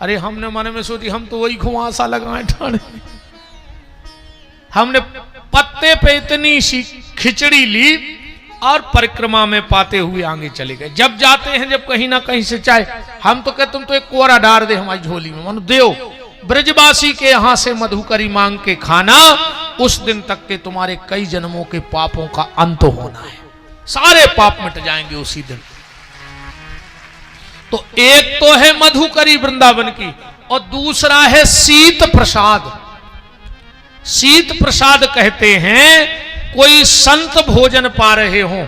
अरे हमने मन में सोची हम तो वही खुआसा लगाए ठाणे, हमने पत्ते पे इतनी सी खिचड़ी ली और परिक्रमा में पाते हुए आगे चले गए। जब जाते हैं जब कहीं ना कहीं से चाहे, हम तो कहते तुम तो एक कोरा डाल दे हमारी झोली में, मानो देव ब्रजवासी के यहां से मधुकरी मांग के खाना, उस दिन तक के तुम्हारे कई जन्मों के पापों का अंत होना है, सारे पाप मिट जाएंगे उसी दिन। तो एक तो है मधुकरी वृंदावन की, और दूसरा है शीत प्रसाद। शीत प्रसाद कहते हैं कोई संत भोजन पा रहे हों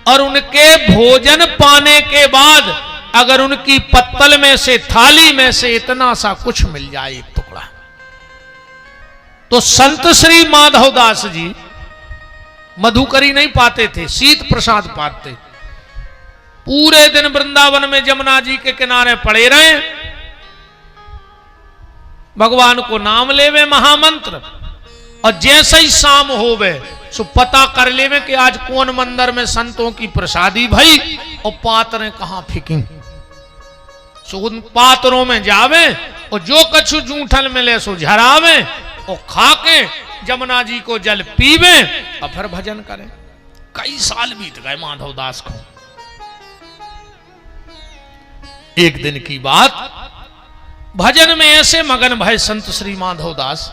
और उनके भोजन पाने के बाद अगर उनकी पत्तल में से, थाली में से इतना सा कुछ मिल जाए, एक टुकड़ा, तो संत श्री माधवदास जी मधुकरी नहीं पाते थे, शीत प्रसाद पाते। पूरे दिन वृंदावन में जमुना जी के किनारे पड़े रहे, भगवान को नाम लेवे महामंत्र, और जैसे ही शाम होवे सो पता कर लेवे कि आज कौन मंदिर में संतों की प्रसादी भई और पात्रें कहां फेंकी। सो उन पात्रों में जावे और जो कछु जूठल मिले सो झरावे और खा के जमुना जी को जल पीवे और फिर भजन करें। कई साल बीत गए माधवदास को। एक दिन की बात, भजन में ऐसे मगन भय संत श्री माधवदास,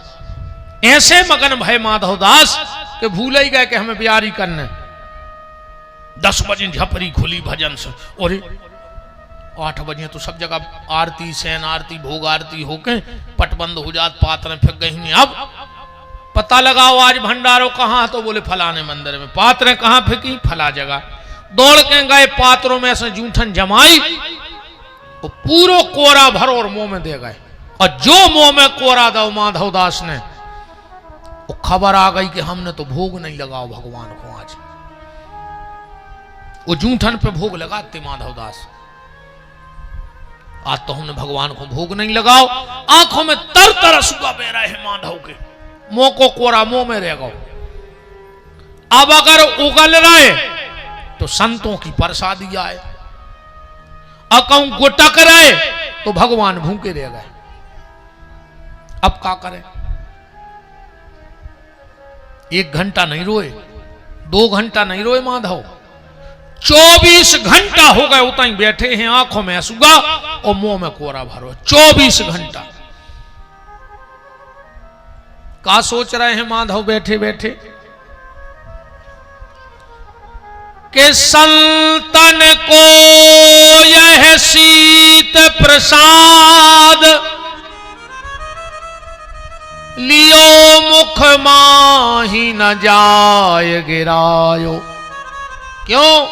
ऐसे मगन भय माधवदास कि भूल ही गए कि हमें बियारी करने। 10 बजे झपरी खुली भजन से, और 8 बजे तो सब जगह आरती, सैन आरती, भोग आरती होके पट बंद हो जात, पात्र फेंक गई हुई। अब पता लगाओ आज भंडारो कहाँ, तो बोले फलाने मंदिर में। पात्र कहाँ फेंकी? फला जगह। दौड़ के गए, पात्रों में से जूठन जमाई और पूरा कोरा भर और मुंह में दे गए। और जो मुंह में कोरा दो माधवदास ने, वो खबर आ गई कि हमने तो भोग नहीं लगाओ भगवान को आज। वो जूठन पे भोग लगाते माधवदास, आज तो हमने भगवान को भोग नहीं लगाओ। आंखों में तर तर सुगा बह रहे हैं माधव के, मुंह को कोरा मुंह में रह गो। अब अगर उगल रहे तो संतों की प्रसादी आए, अकऊ गुटक रहे तो भगवान भूखे रह गए। अब क्या करें? 1 घंटा नहीं रोए, 2 घंटा नहीं रोए माधव, 24 घंटा हो गए उतना ही बैठे हैं, आंखों में सुगा और मुंह में कोरा भरो। 24 घंटा का सोच रहे हैं माधव बैठे बैठे के संतन को यह शीत प्रसाद लियो मुख माही न जाय गिरायो। क्यों?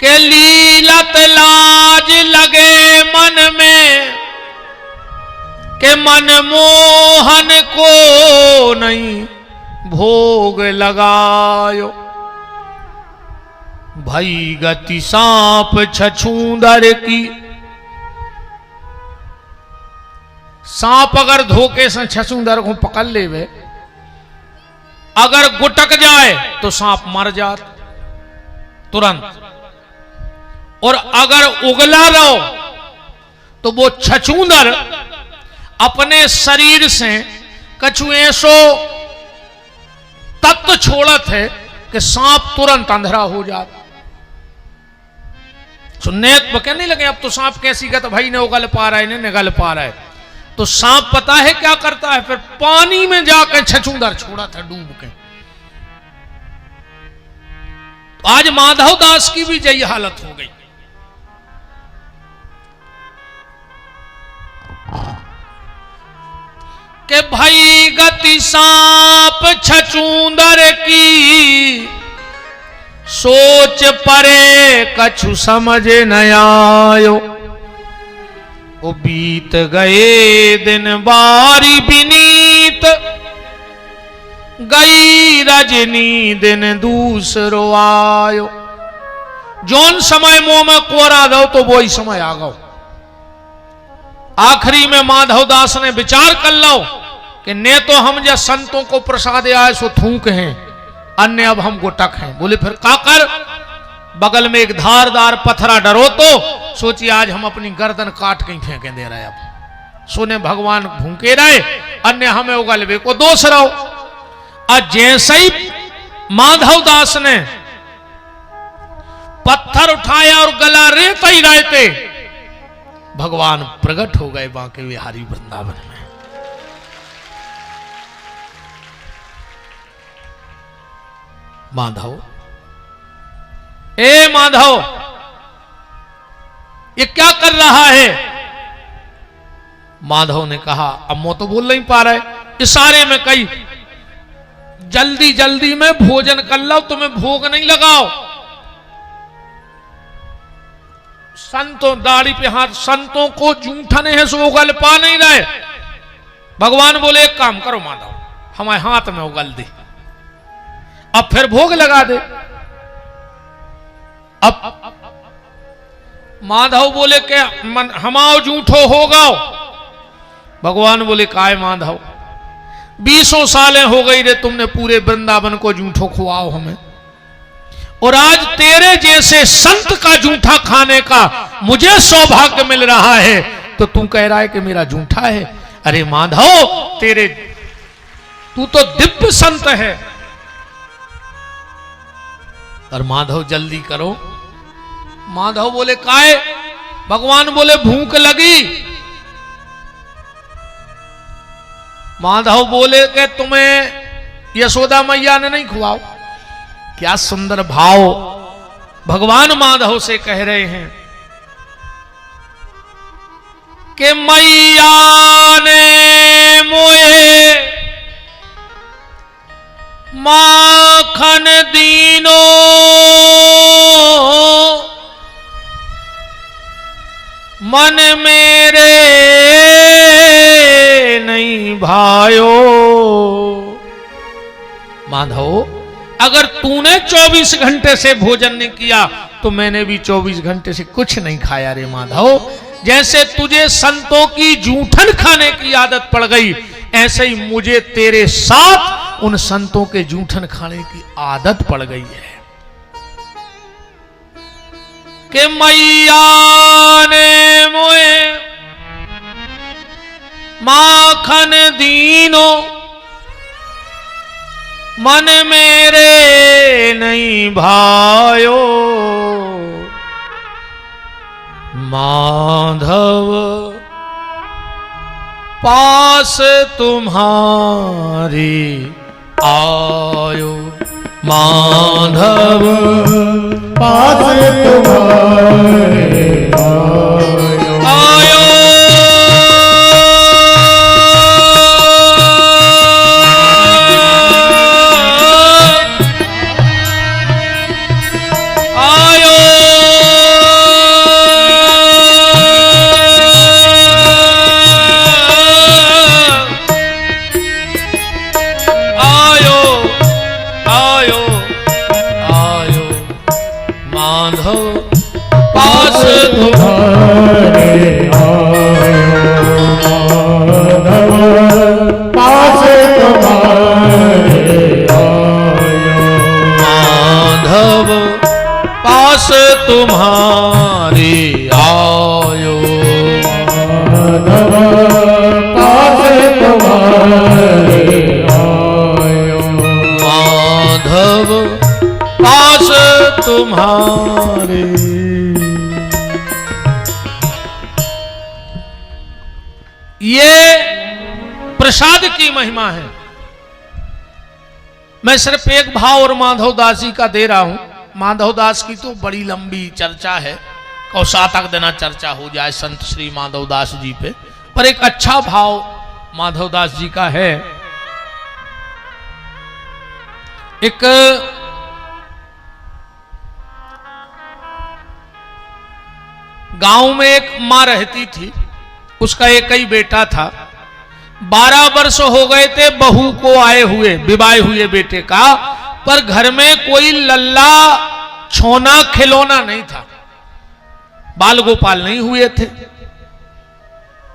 के लीलत लाज लगे मन में, के मन मोहन को नहीं भोग लगायो। भई गति सांप छछूंदर की, सांप अगर धोखे से छछूंदर को पकड़ लेवे, अगर गुटक जाए तो सांप मर जात तुरंत, और अगर उगला रहो तो वो छछूंदर अपने शरीर से कछु ऐसो तत्व छोड़त है कि सांप तुरंत अंधेरा हो जाता। सुनने तो कहने लगे अब तो सांप कैसी का, तो भाई ने उगल पा रहा है, निगल पा रहा है। तो सांप पता है क्या करता है, फिर पानी में जाकर छछूंदर छोड़ा था डूब के। तो आज माधव दास की भी यही हालत हो गई। कि भाई गति सांप छछूंदर की, सोच परे कछु समझ न आयो। ओ बीत गए दिन बारी बिनीत, गई रजनी दिन दूसरो आयो। जौन समय मुंह में कोरा दो तो वही समय आ गो। आखिरी में माधव दास ने विचार कर लो कि ने तो हम जब संतों को प्रसाद आए सो थूक हैं, अन्य अब हम गोटक हैं। बोले फिर का कर, बगल में एक धारदार पत्थरा डरो तो सोचिए आज हम अपनी गर्दन काट के फेंके दे रहे। अब सोने भगवान भूखे रहे, अन्य हमें उगलवे को दोष रहो। आज जैसे ही माधव दास ने पत्थर उठाया और गला रेत ही रहते, भगवान प्रकट हो गए बांके बिहारी वृंदावन में। माधव, ए माधव, ये क्या कर रहा है? माधव ने कहा, अब मैं तो बोल नहीं पा रहे, इशारे में कही जल्दी जल्दी में भोजन कर लो, तुम्हें भोग नहीं लगाओ। संतों दाढ़ी पे हाथ, संतों को जूठन है सो उगल पा नहीं रहे। भगवान बोले एक काम करो माधव, हमारे हाथ में उगल दे, अब फिर भोग लगा दे। अब माधव बोले के हमाओ जूठो होगा। भगवान बोले काय माधव, 20 सालें हो गई रे तुमने पूरे वृंदावन को जूठो खुआओ हमें, और आज तेरे जैसे संत का जूठा खाने का मुझे सौभाग्य मिल रहा है, तो तू कह रहा है कि मेरा जूठा है। अरे माधव, तू तो दिव्य संत है। और माधव जल्दी करो। माधव बोले काहे? भगवान बोले भूख लगी। माधव बोले कि तुम्हें यशोदा मैया ने नहीं खुआओ। क्या सुंदर भाव भगवान माधव से कह रहे हैं कि मैया ने मोए माखन दीनो, मन मेरे नहीं भायो। माधव, अगर तूने 24 घंटे से भोजन नहीं किया तो मैंने भी 24 घंटे से कुछ नहीं खाया रे माधव। जैसे तुझे संतों की जूठन खाने की आदत पड़ गई, ऐसे ही मुझे तेरे साथ उन संतों के जूठन खाने की आदत पड़ गई है। कि मैया ने मोए माखन दीनो, मन मेरे नहीं भायो। माधव पास तुम्हारी आयो, माधव पास तुम्हारे आयो। तुम्हारी आयो, पास तुम्हारे आयो। माधव पास तुम्हारे। ये प्रसाद की महिमा है। मैं सिर्फ एक भाव और माधव दास जी का दे रहा हूं। माधव दास की तो बड़ी लंबी चर्चा है, कौसा तक देना चर्चा हो जाए संत श्री माधव दास जी पे, पर एक अच्छा भाव माधव दास जी का है। एक गांव में एक मां रहती थी, उसका एक ही बेटा था। 12 वर्ष हो गए थे बहू को आए हुए, विवाह हुए बेटे का, पर घर में कोई लल्ला छोना खिलौना नहीं था, बाल गोपाल नहीं हुए थे।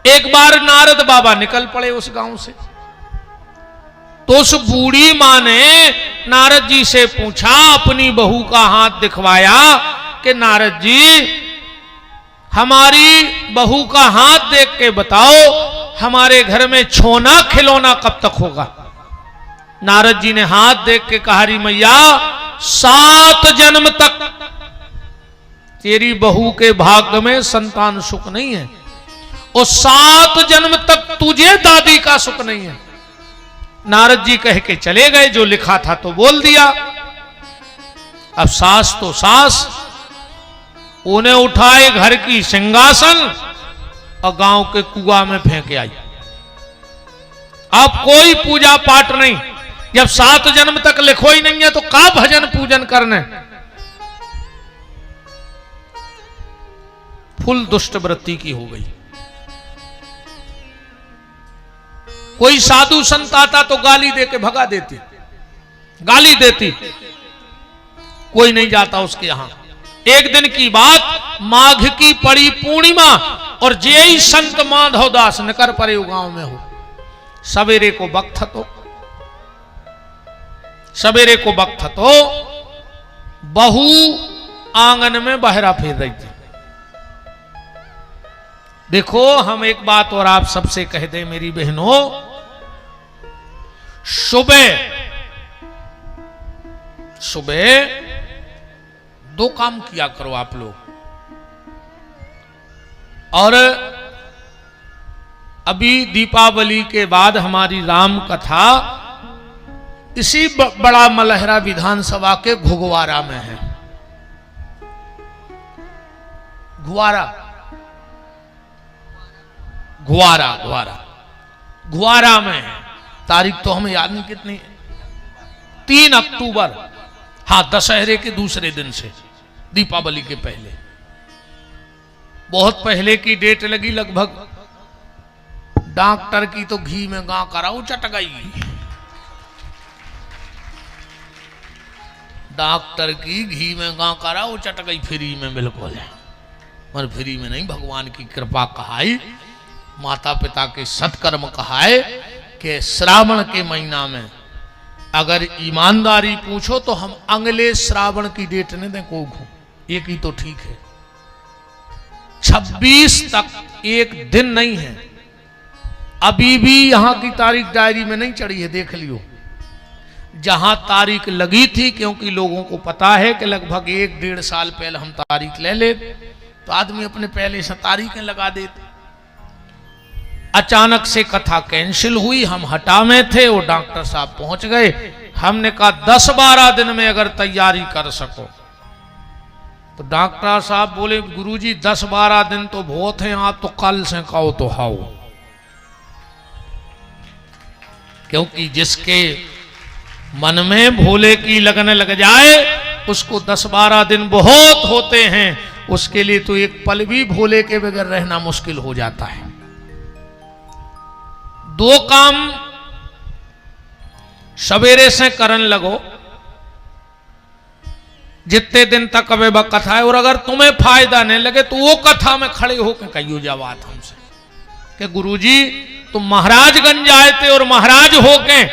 एक बार नारद बाबा निकल पड़े उस गांव से, तो उस बूढ़ी मां ने नारद जी से पूछा, अपनी बहू का हाथ दिखवाया कि नारद जी हमारी बहू का हाथ देख के बताओ हमारे घर में छोना खिलौना कब तक होगा। नारद जी ने हाथ देख के कहा, री मैया 7 जन्म तक तेरी बहू के भाग्य में संतान सुख नहीं है, और 7 जन्म तक तुझे दादी का सुख नहीं है। नारद जी कह के चले गए, जो लिखा था तो बोल दिया। अब सास तो सास, उन्हें उठाए घर की सिंहासन और गांव के कुआं में फेंक आई। अब कोई पूजा पाठ नहीं, जब 7 जन्म तक लिखो ही नहीं है तो का भजन पूजन करने। फुल दुष्ट वृत्ति की हो गई। कोई साधु संत आता तो गाली दे के भगा देती, गाली देती, कोई नहीं जाता उसके यहां। एक दिन की बात, माघ की पड़ी पूर्णिमा, और जेई संत माधव दास निकर परे गांव में हो। सवेरे को वक्त तो सवेरे को वक्त तो बहू आंगन में बहरा फेर रही थी। देखो, हम एक बात और आप सबसे कह दें मेरी बहनों, सुबह 2 काम किया करो आप लोग। और अभी दीपावली के बाद हमारी राम कथा इसी बड़ा मलहरा विधानसभा के घुगवारा में है। घुआरा में है। तारीख तो हमें याद नहीं कितनी, 3 अक्टूबर, हाँ, दशहरे के दूसरे दिन से, दीपावली के पहले। बहुत पहले की डेट लगी, लगभग डॉक्टर की तो घी में गां कराऊ चट गई। डॉक्टर की घी में गां कराऊ चट गई, फ्री में बिल्कुल, पर फ्री में नहीं, भगवान की कृपा कहाई, माता पिता के सत्कर्म कहाए कि श्रावण के महीना में अगर ईमानदारी पूछो तो हम अगले श्रावण की डेट नहीं दें को, एक ही तो ठीक है। 26 तक एक दिन नहीं है, अभी भी यहां की तारीख डायरी में नहीं चढ़ी है, देख लियो। जहां तारीख लगी थी, क्योंकि लोगों को पता है कि लगभग 1-1.5 साल पहले हम तारीख ले ले, तो आदमी अपने पहले से तारीखें लगा देते। अचानक से कथा कैंसिल हुई, हम हटा में थे, वो डॉक्टर साहब पहुंच गए। हमने कहा 10-12 दिन में अगर तैयारी कर सको, तो डॉक्टर साहब बोले, गुरुजी 10-12 दिन तो बहुत हैं, आप तो कल से कहो तो हाउ। क्योंकि जिसके मन में भोले की लगन लग जाए उसको 10-12 दिन बहुत होते हैं, उसके लिए तो एक पल भी भोले के बगैर रहना मुश्किल हो जाता है। 2 काम सवेरे से करन लगो, जितने दिन तक अबे कथा है, और अगर तुम्हें फायदा नहीं लगे तो वो कथा में खड़े होकर कहियो जा बात हमसे कि गुरुजी तुम महाराजगंज आए थे और महाराज होके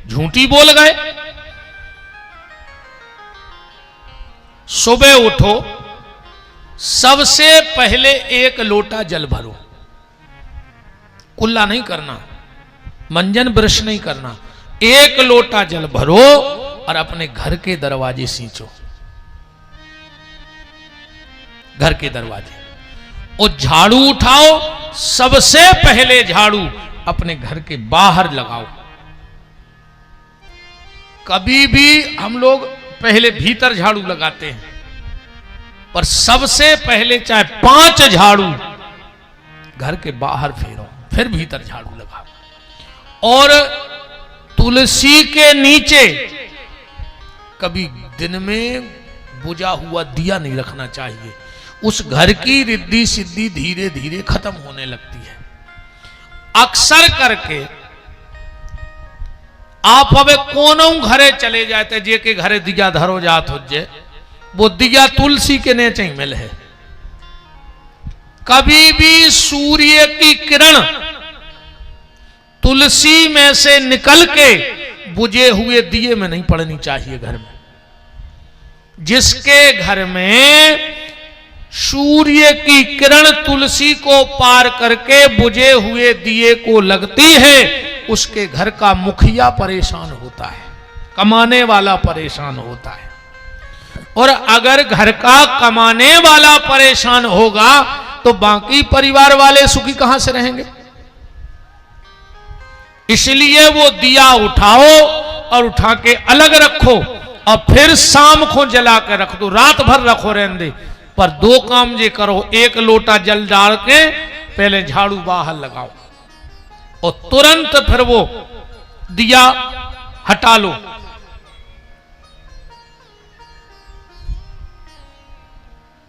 झूठी बोल गए। सुबह उठो, सबसे पहले 1 लोटा जल भरो, कुल्ला नहीं करना, मंजन ब्रश नहीं करना, एक लोटा जल भरो और अपने घर के दरवाजे सींचो, घर के दरवाजे। और झाड़ू उठाओ, सबसे पहले झाड़ू अपने घर के बाहर लगाओ। कभी भी हम लोग पहले भीतर झाड़ू लगाते हैं, पर सबसे पहले चाहे 5 झाड़ू घर के बाहर फेरो, फिर भीतर झाड़ू लगाओ। और तुलसी के नीचे कभी दिन में बुझा हुआ दिया नहीं रखना चाहिए, उस घर की रिद्धि सिद्धि धीरे धीरे खत्म होने लगती है। अक्सर करके आप अब कोनो घरे चले जाते, जे के घरे दिया धरो जात हो जे, वो दिया तुलसी के नीचे ही मिल है। कभी भी सूर्य की किरण तुलसी में से निकल के बुझे हुए दिए में नहीं पड़नी चाहिए घर में। जिसके घर में सूर्य की किरण तुलसी को पार करके बुझे हुए दिए को लगती है, उसके घर का मुखिया परेशान होता है, कमाने वाला परेशान होता है। और अगर घर का कमाने वाला परेशान होगा तो बाकी परिवार वाले सुखी कहां से रहेंगे। इसलिए वो दिया उठाओ और उठा के अलग रखो और फिर शाम को जला के रख दो, रात भर रखो रहने दे। पर 2 काम ये करो, 1 लोटा जल डाल के पहले झाड़ू बाहर लगाओ और तुरंत फिर वो दिया हटा लो।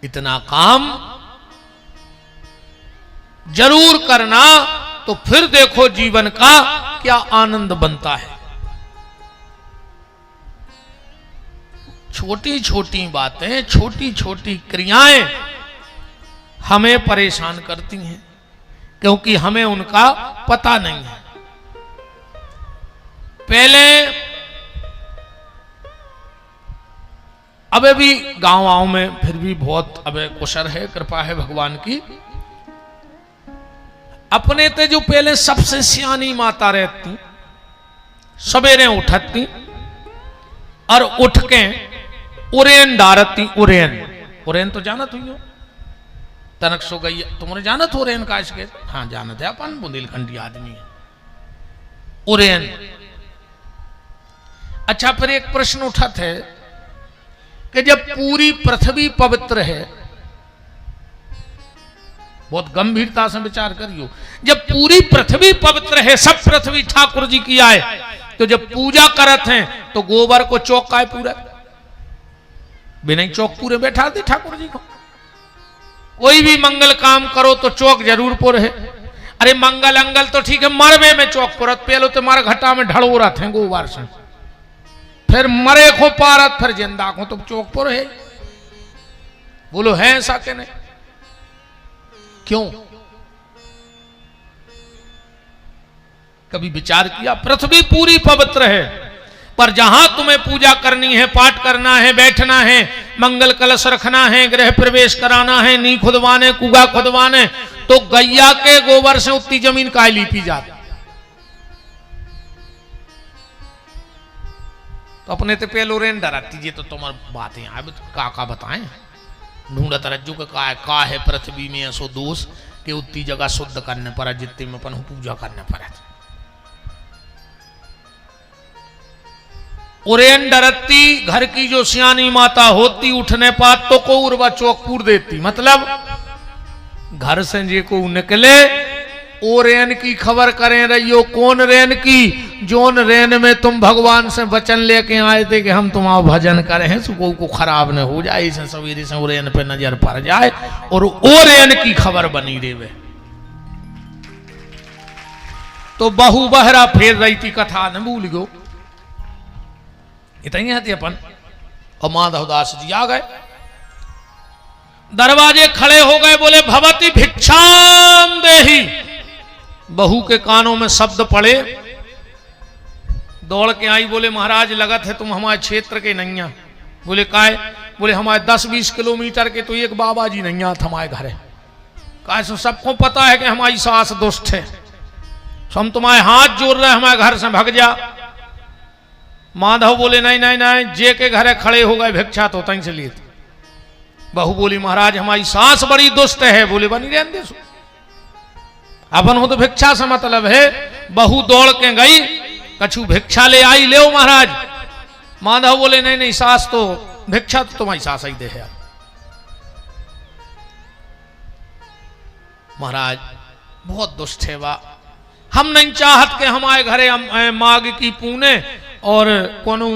इतना काम जरूर करना, तो फिर देखो जीवन का क्या आनंद बनता है। छोटी छोटी बातें, छोटी छोटी क्रियाएं हमें परेशान करती हैं, क्योंकि हमें उनका पता नहीं है। पहले अबे भी गांव में फिर भी बहुत अबे कुशल है, कृपा है भगवान की। अपने ते जो पहले सबसे सियानी माता रहती, सवेरे उठती और उठ के उरेन डारती। उरेन तो जानत हुई हो, तनक सो गई तुमने जानत हो उरेन का इसके? हाँ जानत है, अपन बुंदेलखंडी आदमी है। उरेन। अच्छा, फिर एक प्रश्न उठत है कि जब पूरी पृथ्वी पवित्र है, बहुत गंभीरता से विचार करियो, जब पूरी पृथ्वी पवित्र है, सब पृथ्वी ठाकुर जी की आए, तो जब पूजा करत हैं तो गोबर को चौक का है पूरा, बिना चौक पूरे बैठा दे ठाकुर जी को। कोई भी मंगल काम करो तो चौक जरूर पुर है। अरे मंगल अंगल तो ठीक है, मरवे में चौक पुरत, पहले तो मार घटा में ढड़ो रथ है गोबर से, फिर मरे को पारत, फिर जिंदा को तो चौक पुर है। बोलो है ऐसा कि नहीं? क्यों? कभी विचार किया? पृथ्वी पूरी पवित्र है, पर जहां तुम्हें पूजा करनी है, पाठ करना है, बैठना है, मंगल कलश रखना है, गृह प्रवेश कराना है, नी खुदवाने, कुआ खुदवाने, तो गैया के गोबर से उतनी जमीन काय लीपी जाती। तो अपने तो पेलो रेन डराती जी, तो तुम्हारी बातें अब का बताएं। ढूंढत रज्जू का है पृथ्वी में ऐसो दोष कि उतनी जगह शुद्ध करने पर जितने में अपन पूजा करने पर। उरेन डरती घर की जो सियानी माता होती, उठने पात तो को उर्वा चौकपुर देती, मतलब घर से जे को निकले ओ रेन की खबर करें रहियो। कौन रेन की? जोन रेन में तुम भगवान से वचन लेके आए थे कि हम तुम्हारा भजन करें, सुको को खराब न हो जाए, इसे सवेरे से रेन पे नजर पड़ जाए और ओ रेन की खबर बनी रेवे। तो बहु बहरा फेर रही थी, कथा न भूल गो। इतनी थी अपन। और माधवदास जी आ गए, दरवाजे खड़े हो गए, बोले भवती भिक्षाम देही। बहू के कानों में शब्द पड़े, दौड़ के आई, बोले महाराज लगत है तुम हमारे क्षेत्र के नैया। बोले काय? बोले हमारे 10-20 किलोमीटर के तो एक बाबा जी नैया हमारे घर है। काय सो सबको पता है कि हमारी सास दुष्ट है, सो हम तुम्हारे हाथ जोड़ रहे, हमारे घर से भग जा। माधव बोले नहीं नहीं नहीं, जे के घरे खड़े हो गए भिक्षा तो तहीं से लिए थे। बहू बोली महाराज हमारी सास बड़ी दुष्ट है। बोले बनी रहने दे, अपन हो तो भिक्षा से मतलब है। बहू दौड़ के गई, कछु भिक्षा ले आई, ले महाराज। माधव बोले नहीं नहीं, सास तो भिक्षा तो तुम्हारी सास ही दे है। महाराज बहुत दुष्ट है बा, हम नहीं चाहत के हमारे घरे माग की पूने और कोनो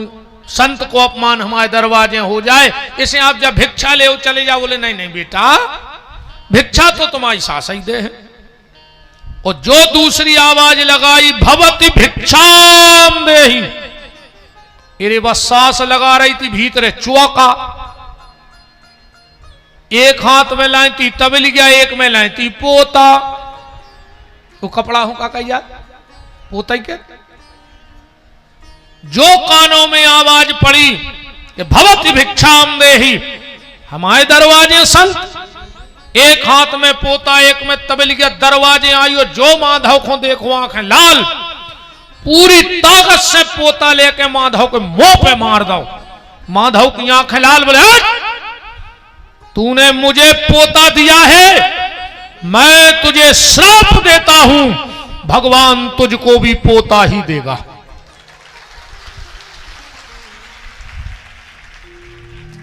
संत को अपमान हमारे दरवाजे हो जाए, इसे आप जब भिक्षा ले चले जाओ। बोले नहीं नहीं बेटा, भिक्षा तो तुम्हारी सास ही दे है। और जो दूसरी आवाज लगाई भवती भिक्षाम देहि, अरे बस सास लगा रही थी भीतर चौका, एक हाथ में लाई थी तबलिया, एक में लाई थी पोता। वो कपड़ा हो का कही पोता ही क्या। जो कानों में आवाज पड़ी कि भवती भिक्षाम देहि, हमारे दरवाजे संत, एक हाथ में पोता एक में तबलिया, दरवाजे आई और जो माधव को देखो आंखें लाल, पूरी ताकत से पोता लेके माधव के मुंह पे मार दो। माधव की आंखें लाल। बोले तूने मुझे पोता दिया है, मैं तुझे श्राप देता हूं, भगवान तुझको भी पोता ही देगा।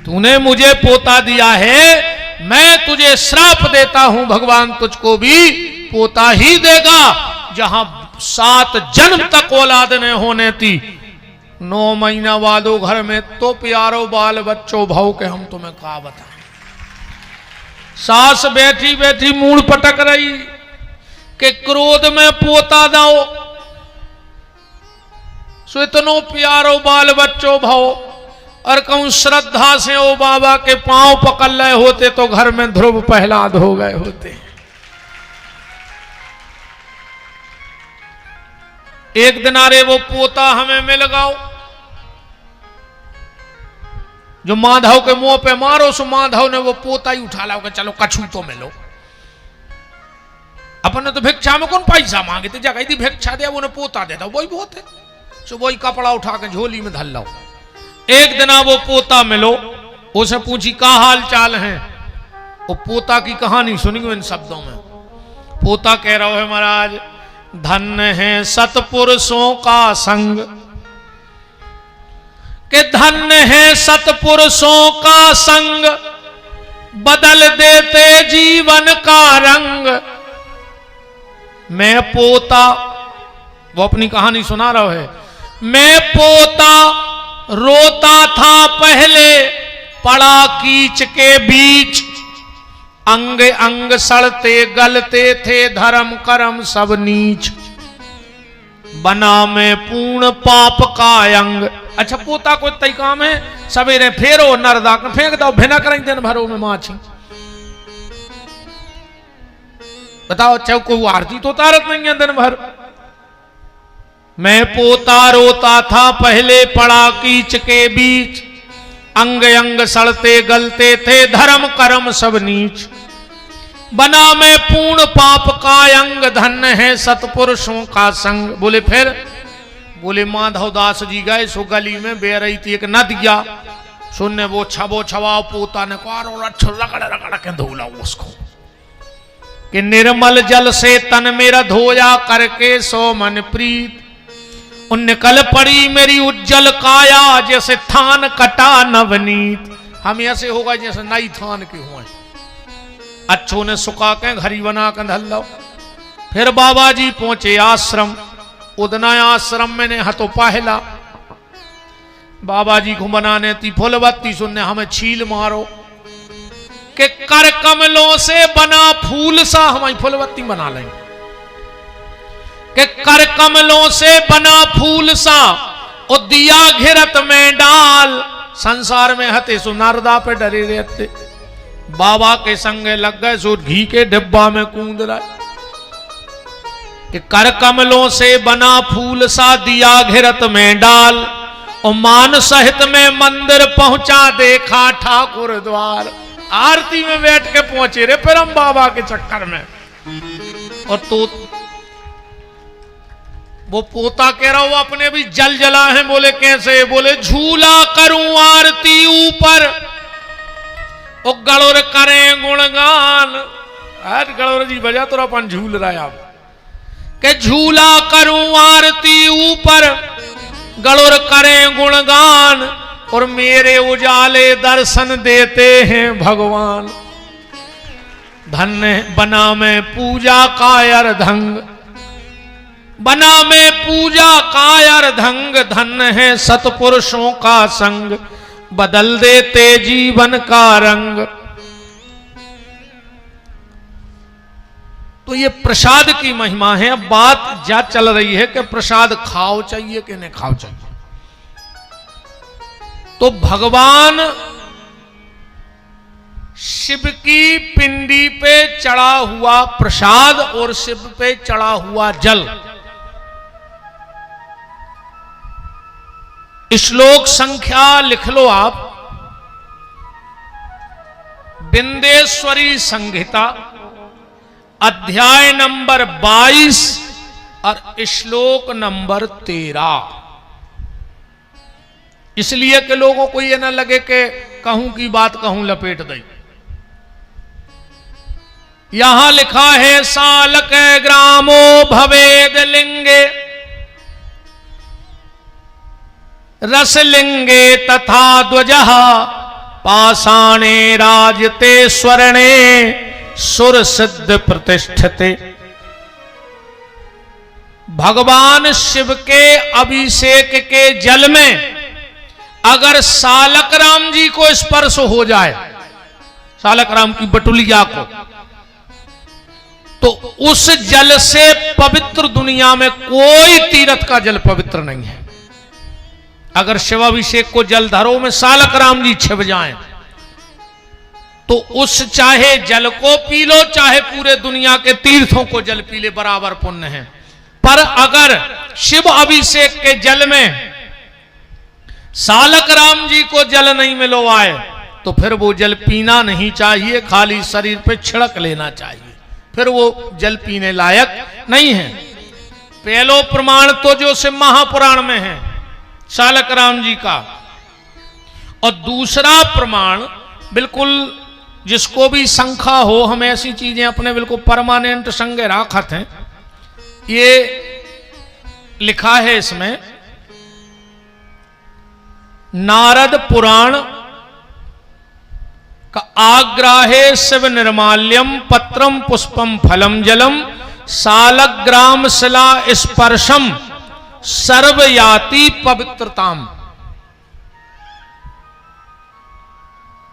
तूने मुझे पोता दिया है, मैं तुझे श्राप देता हूं, भगवान तुझको भी पोता ही देगा। जहां 7 जन्म तक औलाद ने होने थी, 9 महीना वालो घर में तो प्यारो बाल बच्चों भाव के हम तुम्हें कहा बताएं। सास बैठी बैठी मूड पटक रही कि क्रोध में पोता दो, सो इतनो प्यारो बाल बच्चों भाव। और कहूं श्रद्धा से ओ बाबा के पांव पकड़ रहे होते तो घर में ध्रुव प्रहलाद हो गए होते। एक दिन अरे वो पोता हमें मिल गओ, जो माधव के मुंह पे मारो, सो माधव ने वो पोता ही उठा ला, चलो कछु तो मिलो। अपन ने तो भिक्षा में कौन पैसा मांगे थे, जगह थी भिक्षा दिया, वो ने पोता देता, वही बहुत है। सो वही कपड़ा उठा के झोली में धल लो। एक दिन वो पोता मिलो, उसे पूछी का हाल चाल है। वो पोता की कहानी सुनी इन शब्दों में। पोता कह रहा है महाराज धन्य है सतपुरुषों का संग, कि धन्य है सतपुरुषों का संग, बदल देते जीवन का रंग। मैं पोता, वो अपनी कहानी सुना रहा है, मैं पोता रोता था पहले, पड़ा कीच के बीच, अंग अंग सड़ते गलते थे, धर्म कर्म सब नीच, बना में पूर्ण पाप का अंग। अच्छा पोता को तय काम है, सवेरे फेरो नरदा फेंक दो, भिनक रही दिन भरो में माछी। बताओ अच्छा कोई आरती तो उतारत नहीं है दिन भर। मैं पोता रोता था पहले, पड़ा कीच के बीच, अंग अंग सड़ते गलते थे, धर्म कर्म सब नीच, बना मैं पूर्ण पाप का अंग, धन्य है सतपुरुषों का संग। बोले फिर, बोले माधव दास जी गए, सो गली में बह रही थी एक नदिया, सुनने वो छबो छवाओ, पोता ने कहा रगड़ रगड़ के धोला उसको, कि निर्मल जल से तन मेरा धोया, करके सो मन प्रीत, उन निकल पड़ी मेरी उज्जवल काया, जैसे थान कटा नवनीत। हम ऐसे होगा जैसे नई थान के हुए, अच्छों ने सुखा के घरी बना कर धल लो। फिर बाबा जी पहुंचे आश्रम, उदना आश्रम में ने हतो पहला बाबा जी को बनाने थी फूलबत्ती, सुनने हमें छील मारो, कि कर कमलों से बना फूल सा हमारी फूलबत्ती बना लेंगे, कि कर कमलों से बना फूल सा, और दिया घिरत में डाल, संसार में हते सो नारदा पे डरे रहते, बाबा के संगे लग गए सो घी के डिब्बा में कूद रहा, कि कर कमलों से बना फूल सा, दिया घिरत में डाल, और मान सहित में मंदिर पहुंचा, देखा ठाकुर द्वार। आरती में बैठ के पहुंचे रे फिर हम बाबा के चक्कर में। और तो वो पोता कह रहा हो अपने भी जल जला है। बोले कैसे? बोले झूला करूं आरती ऊपर, ओ गड़ोर करें गुणगान। आज गड़ोर जी बजा तो अपन झूल रहा है आप के झूला करूं आरती ऊपर, गड़ोर करें गुणगान, और मेरे उजाले दर्शन देते हैं भगवान। धन्य बना में पूजा कायर धंग, बना में पूजा कायर धंग, धन्य है सतपुरुषों का संग, बदल देते जीवन का रंग। तो ये प्रसाद की महिमा है। अब बात जा चल रही है कि प्रसाद खाओ चाहिए कि नहीं खाओ चाहिए। तो भगवान शिव की पिंडी पे चढ़ा हुआ प्रसाद और शिव पे चढ़ा हुआ जल, श्लोक संख्या लिख लो आप, बिंदेश्वरी संहिता अध्याय नंबर 22 और श्लोक नंबर 13। इसलिए कि लोगों को यह ना लगे कि कहूं की बात कहूं लपेट दई। यहां लिखा है सालक ग्रामो भवेद लिंगे, रसलिंगे तथा ध्वजः, पाषाणे राजते स्वर्णे, सुर सिद्ध प्रतिष्ठते। भगवान शिव के अभिषेक के जल में अगर सालक राम जी को स्पर्श हो जाए, सालक राम की बटुलिया को, तो उस जल से पवित्र दुनिया में कोई तीर्थ का जल पवित्र नहीं है। अगर शिवाभिषेक को जल धरो में सालक राम जी छिप जाएं, तो उस चाहे जल को पी लो चाहे पूरे दुनिया के तीर्थों को जल पी ले, बराबर पुण्य है। पर अगर शिव अभिषेक के जल में सालक राम जी को जल नहीं मिलवाए, तो फिर वो जल पीना नहीं चाहिए, खाली शरीर पे छिड़क लेना चाहिए, फिर वो जल पीने लायक नहीं है। पहलो प्रमाण तो जो शिव महापुराण में है सालक राम जी का, और दूसरा प्रमाण बिल्कुल जिसको भी शंका हो, हम ऐसी चीजें अपने बिल्कुल परमानेंट संगे राखत हैं। ये लिखा है इसमें नारद पुराण का आग्राहे शिव निर्माल्यम पत्रम पुष्पम फलम जलम सालग्राम शिला स्पर्शम सर्वयाति पवित्रताम।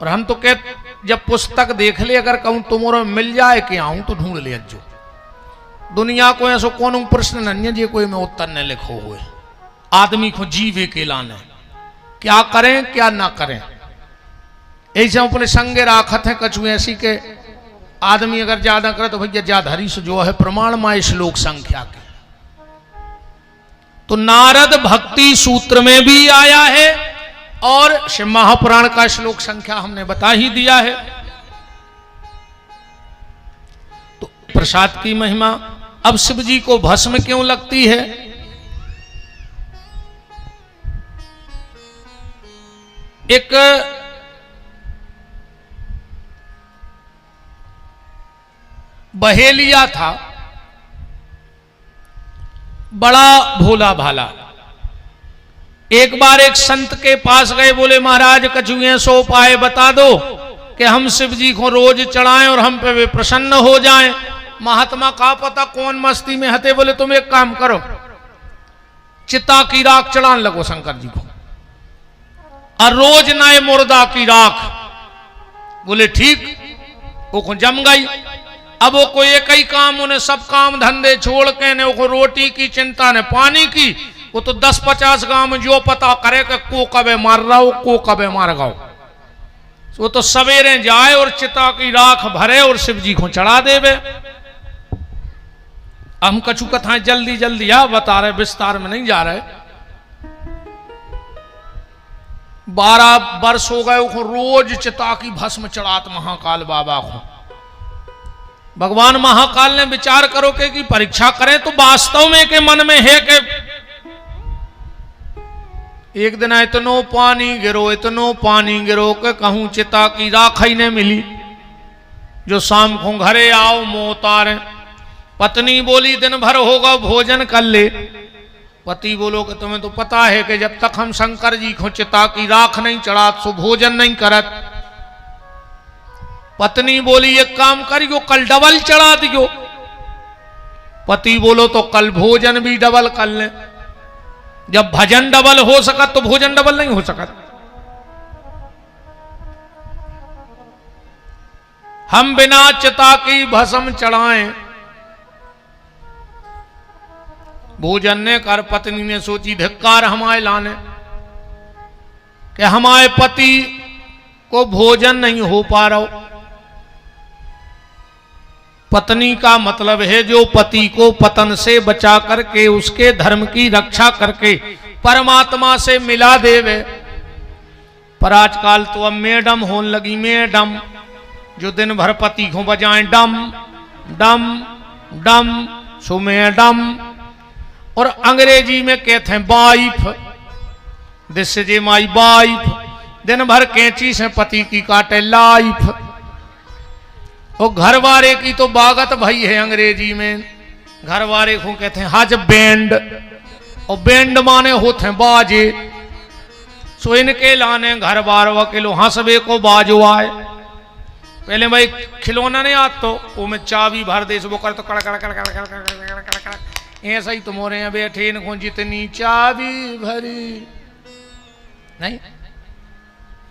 और हम तो कहते जब पुस्तक देख ले, अगर कहूं तुम्हारा मिल जाए कि आऊं तो ढूंढ ले जो। दुनिया को ऐसा कौन प्रश्न नहीं जी कोई में उत्तर न लिखो हुए। आदमी को जीवे के लाने क्या करें क्या ना करें, ऐसे अपने संगे राखत है कछु ऐसी के आदमी अगर ज्यादा करे तो भैया ज्यादा हरी से जो है प्रमाण माय श्लोक संख्या के। तो नारद भक्ति सूत्र में भी आया है और शिव महापुराण का श्लोक संख्या हमने बता ही दिया है। तो प्रसाद की महिमा। अब शिव जी को भस्म क्यों लगती है? एक बहेलिया था, बड़ा भोला भाला। एक बार एक संत के पास गए, बोले महाराज कछुए सो उपाय बता दो कि हम शिव जी को रोज चढ़ाएं और हम पे वे प्रसन्न हो जाएं। महात्मा का पता कौन मस्ती में हते, बोले तुम एक काम करो, चिता की राख चढ़ाने लगो शंकर जी को, और रोज नए मुर्दा की राख। बोले ठीक, वो जम गई। अब वो कोई एक ही काम, उन्हें सब काम धंधे छोड़ के ने वो रोटी की चिंता ने पानी की, वो तो 10-50 गांव में जो पता करे कि को कबे मार रहा हो को कबे मार गाओ। वो तो सवेरे जाए और चिता की राख भरे और शिव जी को चढ़ा देवे। हम कछु कथाएं जल्दी जल्दी बता रहे, विस्तार में नहीं जा रहे। 12 वर्ष हो गए वो रोज चिता की भस्म चढ़ात महाकाल बाबा को। भगवान महाकाल ने विचार करो के कि परीक्षा करें तो वास्तव में के मन में है कि एक दिन इतनो पानी गिरो के कहूं चिता की राख ही नहीं मिली जो शाम को घरे आओ मुंह उतारे। पत्नी बोली दिन भर होगा भोजन कर ले। पति बोलो कि तुम्हें तो पता है कि जब तक हम शंकर जी को चिता की राख नहीं चढ़ा तो भोजन नहीं करत। पत्नी बोली एक काम करियो कल डबल चढ़ा दियो। पति बोलो तो कल भोजन भी डबल कर ले। जब भजन डबल हो सकत तो भोजन डबल नहीं हो सकत। हम बिना चिता की भस्म चढ़ाएं भोजन ने कर। पत्नी ने सोची धिक्कार हमारे लाने कि हमारे पति को भोजन नहीं हो पा रहा। पत्नी का मतलब है जो पति को पतन से बचा करके उसके धर्म की रक्षा करके परमात्मा से मिला देवे। पर आजकल तो अब मैडम होने लगी, मैडम जो दिन भर पति को बजाएं डम डम डम सो मैडम। और अंग्रेजी में कहते हैं wife, this is my wife. दिन भर कैंची से पति की काटे लाइफ। और घर वाले की तो बागत भई है अंग्रेजी में। घर वाले को कहते हैं हज बैंड, और बैंड माने होते हैं बाजे। सो इनके लाने घर बार किलो हंसबे को बाजो आए। पहले भाई खिलौना नहीं आता तो वो में चाबी भर दे वो कर तो कड़ कड़ कड़ कड़ कड़ कड़ कड़ कड़ ऐसा ही तुम्हारे यहाँ बैठे इनको जितनी चाबी भरी नहीं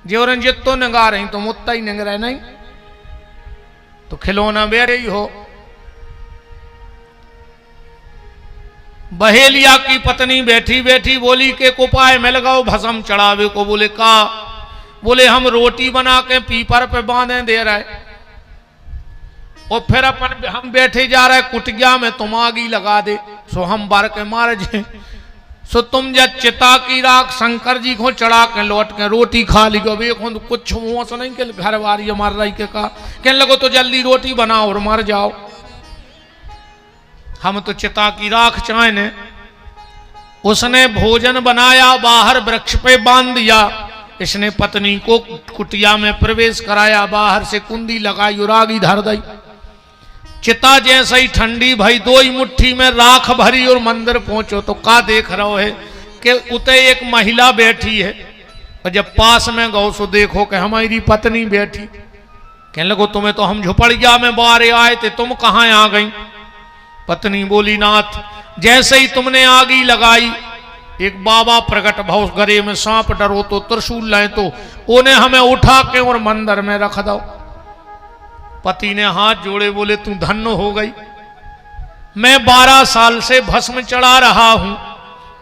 जो रंजित तो नंगा रही तुम उतना ही नंग रहे नहीं तो खिलौना बे रही हो। बहेलिया की पत्नी बैठी बैठी बोली के उपाय में लगाओ भस्म चढ़ावे को। बोले का? बोले हम रोटी बना के पीपर पे बांधे दे रहे और फिर अपन हम बैठे जा रहे कुटिया में तुम आगी लगा दे सो हम बार के मार जे। सो तुम जब चिता की राख शंकर जी को चढ़ा के लौट के रोटी खा ली गो। तो कुछ मुंह से नहीं के घर वाली मार रही के का कहने लगो तो जल्दी रोटी बनाओ और मर जाओ। हम तो चिता की राख चाहे ने। उसने भोजन बनाया, बाहर वृक्ष पे बांध दिया। इसने पत्नी को कुटिया में प्रवेश कराया, बाहर से कुंडी लगाई और आगी धर दी। चिता जैसे ही ठंडी भाई दो ही मुट्ठी में राख भरी और मंदिर पहुंचो तो का देख रहे हो कि उते एक महिला बैठी है। और जब पास में गौ सो देखो कि हमारी पत्नी बैठी। कहने लगो तुम्हें तो हम झुपड़िया में बारे आए थे, तुम कहाँ आ गई? पत्नी बोली नाथ जैसे ही तुमने आगी लगाई एक बाबा प्रकट भाव गरे में सांप डरो तो त्रिशूल लाए तो उन्हें हमें उठा के और मंदिर में रख दो। पति ने हाथ जोड़े बोले तू धन्य हो गई। मैं 12 साल से भस्म चढ़ा रहा हूं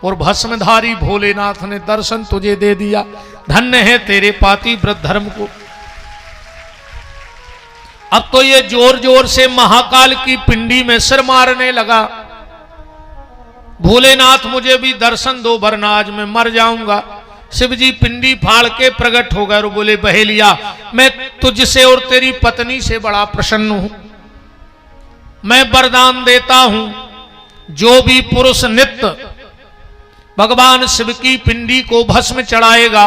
और भस्मधारी भोलेनाथ ने दर्शन तुझे दे दिया। धन्य है तेरे पातिव्रत धर्म को। अब तो ये जोर जोर से महाकाल की पिंडी में सिर मारने लगा। भोलेनाथ मुझे भी दर्शन दो वरना आज मैं मर जाऊंगा। शिव जी पिंडी फाड़ के प्रकट हो गए और बोले बहेलिया मैं तुझसे और तेरी पत्नी से बड़ा प्रसन्न हूं। मैं वरदान देता हूं जो भी पुरुष नित्य भगवान शिव की पिंडी को भस्म चढ़ाएगा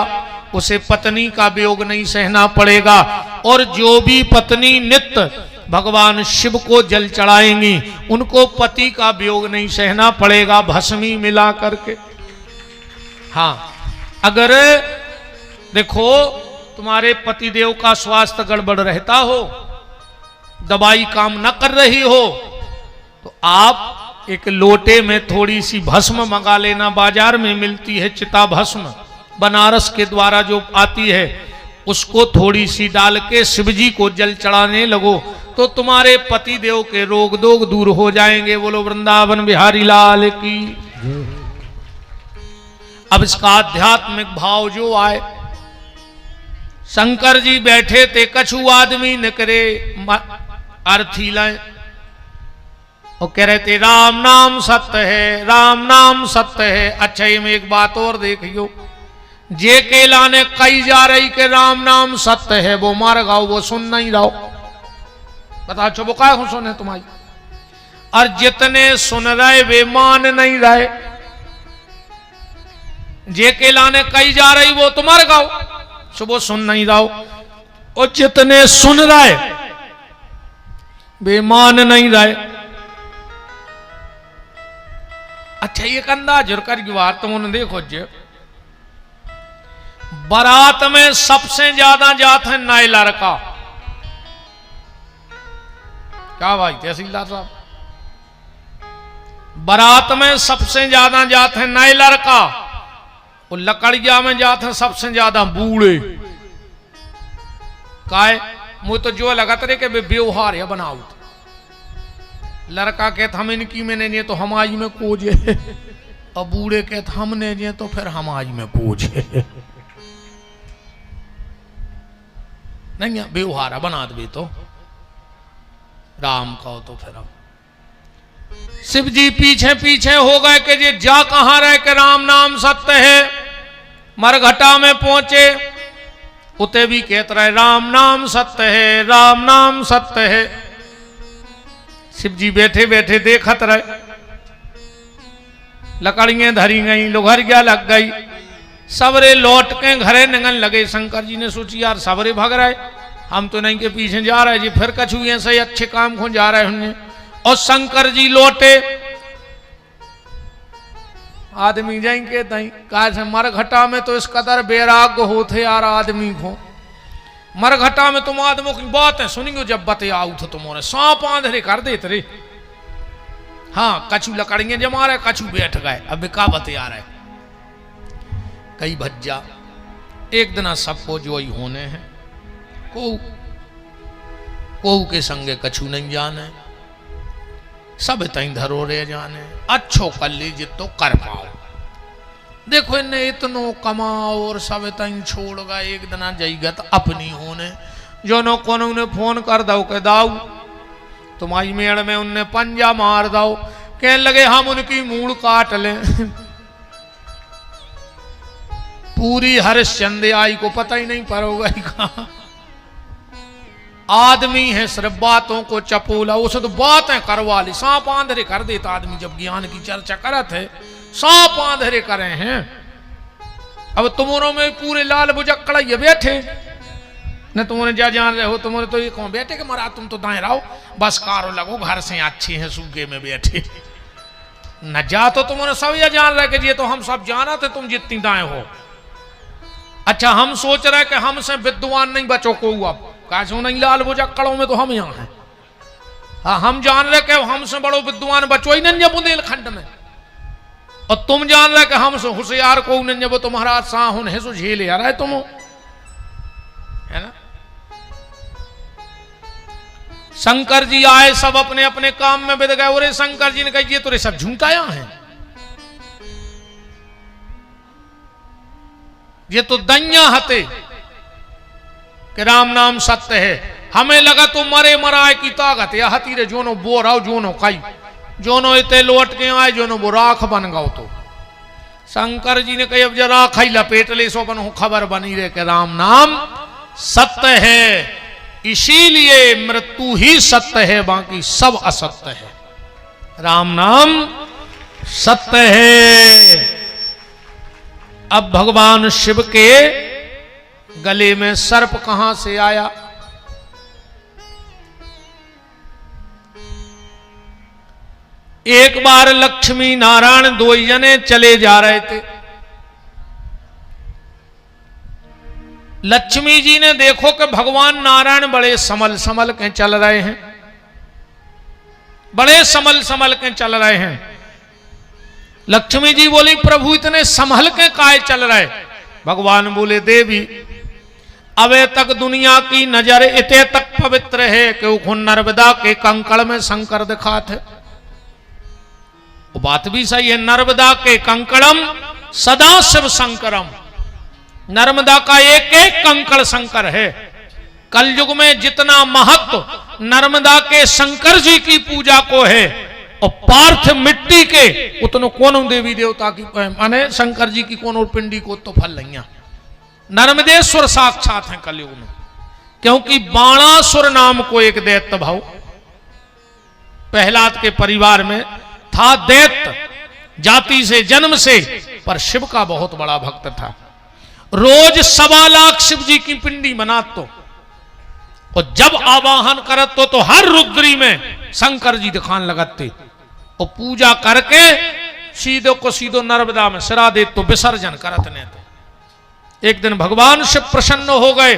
उसे पत्नी का वियोग नहीं सहना पड़ेगा। और जो भी पत्नी नित्य भगवान शिव को जल चढ़ाएंगी उनको पति का वियोग नहीं सहना पड़ेगा भस्मी मिला करके। हाँ अगर देखो तुम्हारे पतिदेव का स्वास्थ्य गड़बड़ रहता हो, दवाई काम न कर रही हो तो आप एक लोटे में थोड़ी सी भस्म मंगा लेना। बाजार में मिलती है चिता भस्म, बनारस के द्वारा जो आती है उसको थोड़ी सी डाल के शिव जी को जल चढ़ाने लगो तो तुम्हारे पति देव के रोग दोग दूर हो जाएंगे। बोलो वृंदावन बिहारी लाल की। अब इसका आध्यात्मिक भाव जो आए। शंकर जी बैठे थे, कछु आदमी निकरे अर्थी लाए और कह रहे थे राम नाम सत्य है, राम नाम सत्य है। अच्छा में एक बात और देखियो, जे के लाने कही जा रही कि राम नाम सत्य है वो मार गाओ वो सुन नहीं रहो। बता चो वो काय हो सुने तुम्हारी। और जितने सुन रहे वे मान नहीं रहे, जे के लाने कही जा रही वो तुम्हारे गाओ सुबह सुन नहीं रहो, और जितने सुन रहे वे मान नहीं रहे। अच्छा ये कंधा जुरकर की बात तुमने देखो जे बारात में सबसे ज्यादा जात है नए लड़का। क्या भाई तहसीलदार साहब, बारात में सबसे ज्यादा जात है नए लड़का, और लकड़िया में जात है सबसे ज्यादा बूढ़े। काय मुझे तो जो लगा तेरे के व्यवहार है बनाओ। लड़का कहते हम इनकी में नहीं तो हम आज में कोजे, और बूढ़े कहते हमने जे तो फिर हम आज में कोजे। नहीं व्यवहार बना दे तो राम कहो तो फिर अब शिव जी पीछे पीछे हो गए कि ये जा कहां रहे कि राम नाम सत्य है। मरघटा में पहुंचे उते भी कहते रहे राम नाम सत्य है, राम नाम सत्य है। शिव जी बैठे बैठे देखत रहे, लकड़ियां धरी गई, लोहरिया लग गई, सबरे लौट के घरे नंगन लगे। शंकर जी ने सोची यार सबरे भाग रहे, हम तो नहीं के पीछे जा रहे जी, फिर कछु ऐसे ही अच्छे काम को जा रहे होंगे। और शंकर जी लौटे, आदमी जाएंगे तई कहा से मरघटा में तो इस कदर बैराग होते यार आदमी को। मरघटा में तुम आदमों की बात है सुनेंगे जब बते आऊ तो तुम्हारे सांप आंधरे कर देते रे। हाँ कछु लकड़ियां जमा रहे, कछु बैठ गए, अब का बते आ रहे कई भज्जा। एक दिन सबको जो ही होने हैं, को के संगे कछु नहीं जाने, सब तई धरो रे जाने। अच्छो कर लीजिए तो कर पाओ। देखो इन्हें इतनो कमाओ और सब तई छोड़ गए, एक दिन जाइएगा तो अपनी होने। जो नो को ने फोन कर दो के दाऊ तुम्हारी मेड़ में उनने पंजा मार दो, कहने लगे हम उनकी मूड़ काट लें। पूरी हरिश्चंद्र आई को पता ही नहीं पड़ोगा कहा। आदमी है सिर्फ बातों को चपोला, उसे तो बातें करवा ली। सांप आंधरे कर देता आदमी जब ज्ञान की चर्चा करत है, सांप आंधरे करे हैं। अब तुम्हारों में पूरे लाल बुजक्कड़ा ये बैठे न, तुम्हारे जा जान रहे हो तुम्हारे तो ये कौन बैठे कि मारा तुम तो दाएं रहो बस कारो लगो घर से अच्छे हैं सूखे में बैठे न जा। तो तुम्हारे सब ये जान रहे कि ये तो हम सब जाना थे तुम जितनी दाएं हो। अच्छा हम सोच रहे कि हमसे विद्वान नहीं बचो को हुआ, कैसे नहीं लाल बुजक्कड़ों में तो हम यहाँ हैं। हाँ हम जान रहे कि हमसे बड़ो विद्वान बचो ही नहीं बुंदेलखंड में, और तुम जान रहे कि हमसे होशियार को नहीं वो तुम्हारा साहुन है सो झेल आ रहा है तुम, है ना। शंकर जी आए, सब अपने अपने काम में बिद गए। और शंकर जी ने कहा ये तो सब झूठाया है, ये तो दैया हते कि राम नाम सत्य है। हमें लगा तो मरे मराए की ताकत या हती रे जोनो बोराओ जोनो खाई जोनो इते लौट के आए जोनो वो राख बन गओ। तो शंकर जी ने कही अब जरा खाई लपेट ले सो बनो खबर बनी रे कि राम नाम सत्य है, इसीलिए मृत्यु ही सत्य है, बाकी सब असत्य है। राम नाम सत्य है। अब भगवान शिव के गले में सर्प कहां से आया? एक बार लक्ष्मी नारायण दो जने चले जा रहे थे। लक्ष्मी जी ने देखो कि भगवान नारायण बड़े संभल संभल के चल रहे हैं, बड़े संभल संभल के चल रहे हैं। लक्ष्मी जी बोली प्रभु इतने संभल के काहे चल रहे? भगवान बोले देवी अबे तक दुनिया की नजर इतने तक पवित्र है कि वो नर्मदा के कंकड़ में शंकर दिखाते। वो बात भी सही है, नर्मदा के कंकड़म सदा शिव शंकरम। नर्मदा का एक एक कंकड़ शंकर है। कलयुग में जितना महत्व नर्मदा के शंकर जी की पूजा को है और पार्थ मिट्टी के उतनो कौन देवी देवता की माने शंकर जी की कौन पिंडी को तो फल नहीं। नर्मदेश्वर साक्षात हैं कलयुग में, क्योंकि बाणासुर नाम को एक दैत्य भाव प्रहलाद के परिवार में था दैत्य जाति से, जन्म से, पर शिव का बहुत बड़ा भक्त था। रोज 1.25 लाख शिव जी की पिंडी बनात तो, और जब आवाहन करत तो हर रुद्री में शंकर जी दिखान लगते, और पूजा करके सीधो को सीधो नर्मदा में सिरा दे तो विसर्जन करत ने। तो एक दिन भगवान शिव प्रसन्न हो गए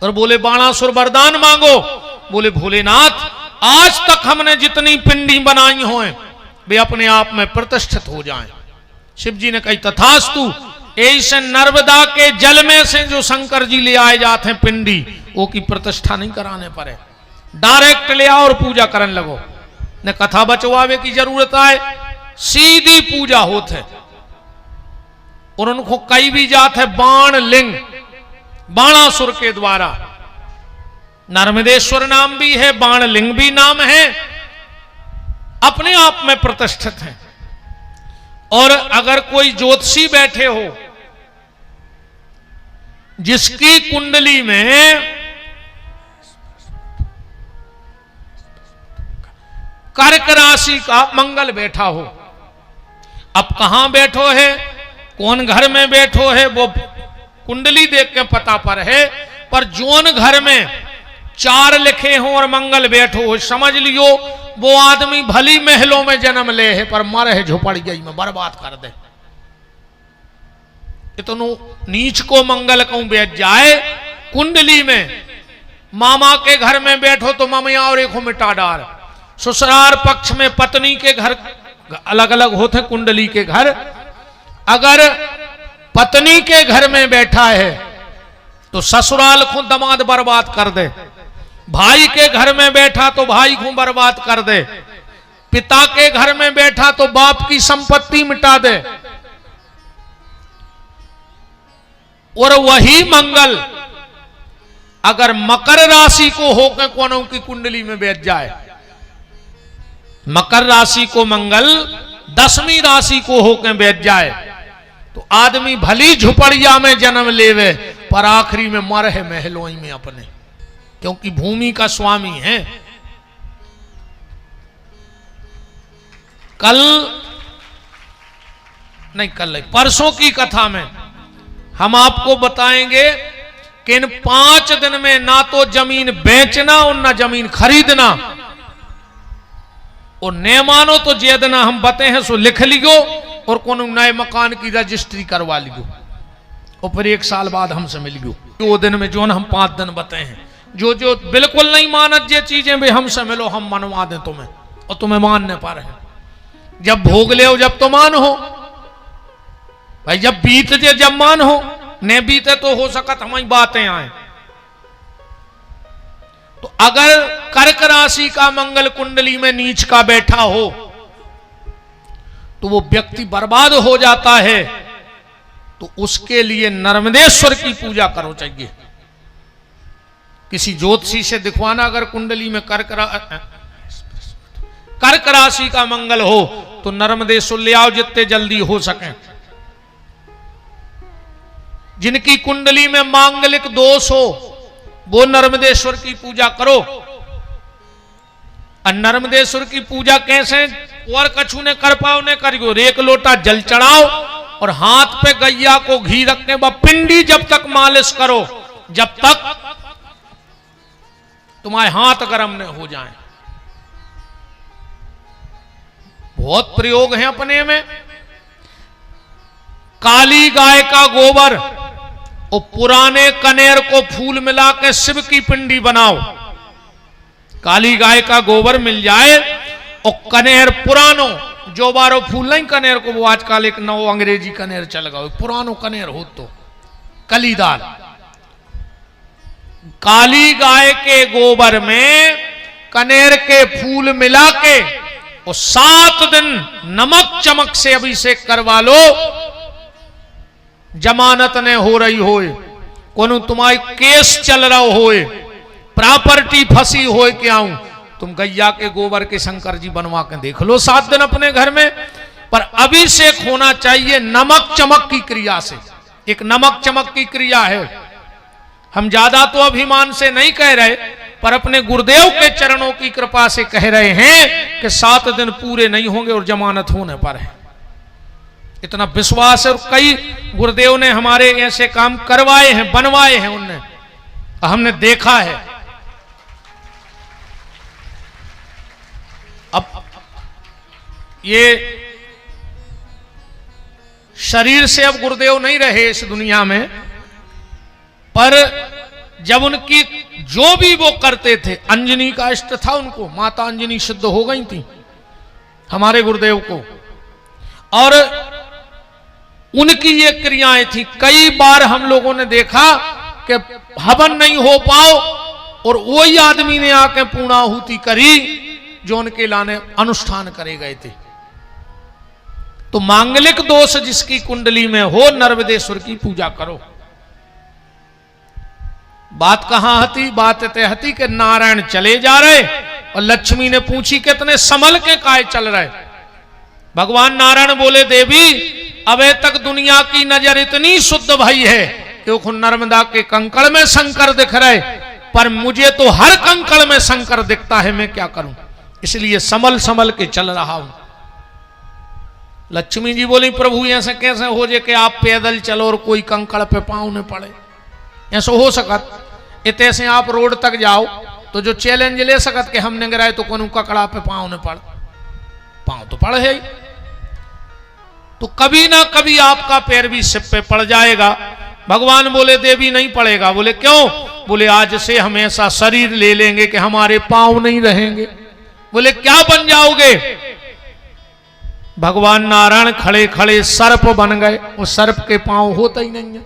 और बोले बाणासुर वरदान मांगो। बोले भोलेनाथ, आज तक हमने जितनी पिंडी बनाई हो वे अपने आप में प्रतिष्ठित हो जाएं। शिव जी ने कही तथास्तु। ऐसे नर्मदा के जल में से जो शंकर जी ले आए जाते हैं पिंडी, वो की प्रतिष्ठा नहीं कराने पड़े, डायरेक्ट ले आओ और पूजा करने लगो, न कथा बचवावे की जरूरत आए, सीधी पूजा होत है। और उनको कई भी जात है बाण लिंग, बाणासुर के द्वारा। नर्मदेश्वर नाम भी है, बाण लिंग भी नाम है, अपने आप में प्रतिष्ठित है। और अगर कोई ज्योतिषी बैठे हो जिसकी कुंडली में कर्क राशि का मंगल बैठा हो, अब कहां बैठो है, कौन घर में बैठो है, वो कुंडली देख के पता पर है। पर जोन घर में 4 लिखे हो और मंगल बैठो हो, समझ लियो वो आदमी भली महलों में जन्म ले है, पर मर है झोपड़िया में, बर्बाद कर दे। इतनो नीच को मंगल कहूं बैठ जाए कुंडली में। मामा के घर में बैठो तो ममिया और एक मिटा डाल। ससुराल पक्ष में पत्नी के घर अलग अलग होते हैं, कुंडली के घर। अगर पत्नी के घर में बैठा है तो ससुराल को दमाद बर्बाद कर दे, भाई के घर में बैठा तो भाई को बर्बाद कर दे, पिता के घर में बैठा तो बाप की संपत्ति मिटा दे। और वही मंगल अगर मकर राशि को होकर कोनों की कुंडली में बैठ जाए, मकर राशि को मंगल 10वीं राशि को होकर बैठ जाए, तो आदमी भली झुपड़िया में जन्म लेवे, पर आखिरी में मर है महलों में अपने, क्योंकि भूमि का स्वामी है। परसों की कथा में हम आपको बताएंगे कि इन 5 दिन में ना तो जमीन बेचना और ना जमीन खरीदना, और न मानो तो जेदना हम बते हैं सो लिख लियो और कोनो नए मकान की रजिस्ट्री करवा लियो, और फिर 1 साल बाद हमसे मिल गयो। 2 दिन में जो हम 5 दिन बते हैं, जो जो बिल्कुल नहीं मानत जे चीजें भी हमसे मिलो, हम मनवा दें तुम्हें, और तुम्हें मानने पर है। जब भोग ले जब तो मान हो भाई, जब बीत जे जब मान हो, न बीते तो हो सकत हमारी बातें आए। तो अगर कर्क राशि का मंगल कुंडली में नीच का बैठा हो तो वो व्यक्ति बर्बाद हो जाता है। तो उसके लिए नर्मदेश्वर की पूजा करो चाहिए। किसी ज्योतिषी से दिखवाना, अगर कुंडली में कर्क राशि का मंगल हो तो नर्मदेश्वर ले आओ जितने जल्दी हो सके। जिनकी कुंडली में मांगलिक दोष हो वो नर्मदेश्वर की पूजा करो। और नर्मदेश्वर की पूजा कैसे, और कछु ने कर पाओ ने करियो, 1 लोटा जल चढ़ाओ और हाथ पे गैया को घी रखने व पिंडी जब तक मालिश करो जब तक तुम्हारे हाथ गर्म न हो जाएं। बहुत प्रयोग है अपने में। काली गाय का गोबर और पुराने कनेर को फूल मिला के शिव की पिंडी बनाओ। काली गाय का गोबर मिल जाए और कनेर पुरानो, जो बारो फूल नहीं कनेर को, वो आजकल एक नौ अंग्रेजी कनेर चल गया, पुरानो कनेर हो तो कलीदार। काली गाय के गोबर में कनेर के फूल मिला के और 7 दिन नमक चमक से अभिषेक करवा लो। जमानत ने हो रही होए, कोनो तुम्हारी केस चल रहा होए, प्रॉपर्टी फंसी होए, क्या हूं, तुम गैया के गोबर के शंकर जी बनवा के देख लो 7 दिन अपने घर में। पर अभिषेक होना चाहिए नमक चमक की क्रिया से। एक नमक चमक की क्रिया है। हम ज्यादा तो अभिमान से नहीं कह रहे, पर अपने गुरुदेव के चरणों की कृपा से कह रहे हैं कि 7 दिन पूरे नहीं होंगे और जमानत होने पर है। इतना विश्वास है। और कई गुरुदेव ने हमारे ऐसे काम करवाए हैं, बनवाए हैं उनने, हमने देखा है। अब ये शरीर से अब गुरुदेव नहीं रहे इस दुनिया में, पर जब उनकी जो भी वो करते थे, अंजनी का इष्ट था उनको, माता अंजनी सिद्ध हो गई थी हमारे गुरुदेव को, और उनकी ये क्रियाएं थी। कई बार हम लोगों ने देखा कि हवन नहीं हो पाओ और वही आदमी ने आके पूर्णाहुति करी जो उनके लाने अनुष्ठान करे गए थे। तो मांगलिक दोष जिसकी कुंडली में हो, नर्मदेश्वर की पूजा करो। बात कहां हती? बात ते हती कि नारायण चले जा रहे और लक्ष्मी ने पूछी कितने संभल के काय चल रहे। भगवान नारायण बोले, देवी अबे तक दुनिया की नजर इतनी शुद्ध भई है कि वो नर्मदा के कंकड़ में शंकर दिख रहे, पर मुझे तो हर कंकड़ में शंकर दिखता है, मैं क्या करूं, इसलिए संभल संभल के चल रहा हूं। लक्ष्मी जी बोली, प्रभु ऐसे कैसे हो जाए कि आप पैदल चलो और कोई कंकड़ पे पांव न पड़े? ऐसा हो सकत? इतने से आप रोड तक जाओ तो जो चैलेंज ले सकत कि हमने गिराए तो कौन ककड़ा पे पांव न पड़, पांव तो पड़ है ही। तो कभी ना कभी आपका पैर भी सिर पे पड़ जाएगा। भगवान बोले, देवी नहीं पड़ेगा। बोले क्यों? बोले आज से हम ऐसा शरीर ले लेंगे कि हमारे पांव नहीं रहेंगे। बोले क्या बन जाओगे? भगवान नारायण खड़े खड़े सर्प बन गए, वो सर्प के पांव होता ही नहीं है।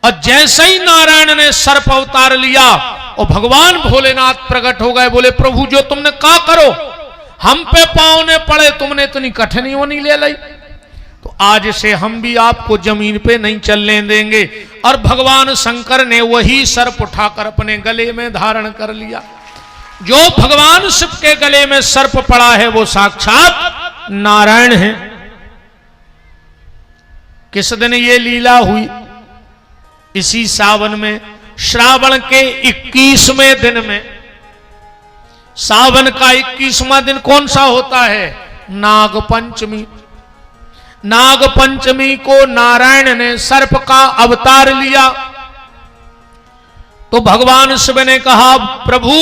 और जैसे ही नारायण ने सर्प अवतार लिया और भगवान भोलेनाथ प्रकट हो गए। बोले प्रभु जो तुमने कहा करो, हम पे पांव ने पड़े, तुमने इतनी कठिनाइयों नहीं ले ली, तो आज से हम भी आपको जमीन पे नहीं चलने देंगे। और भगवान शंकर ने वही सर्प उठाकर अपने गले में धारण कर लिया। जो भगवान शिव के गले में सर्प पड़ा है वो साक्षात नारायण है। किस दिन ये लीला हुई? इसी सावन में, श्रावण के 21वें दिन में। सावन का 21वां दिन कौन सा होता है? नाग पंचमी। नाग पंचमी को नारायण ने सर्प का अवतार लिया। तो भगवान शिव ने कहा, प्रभु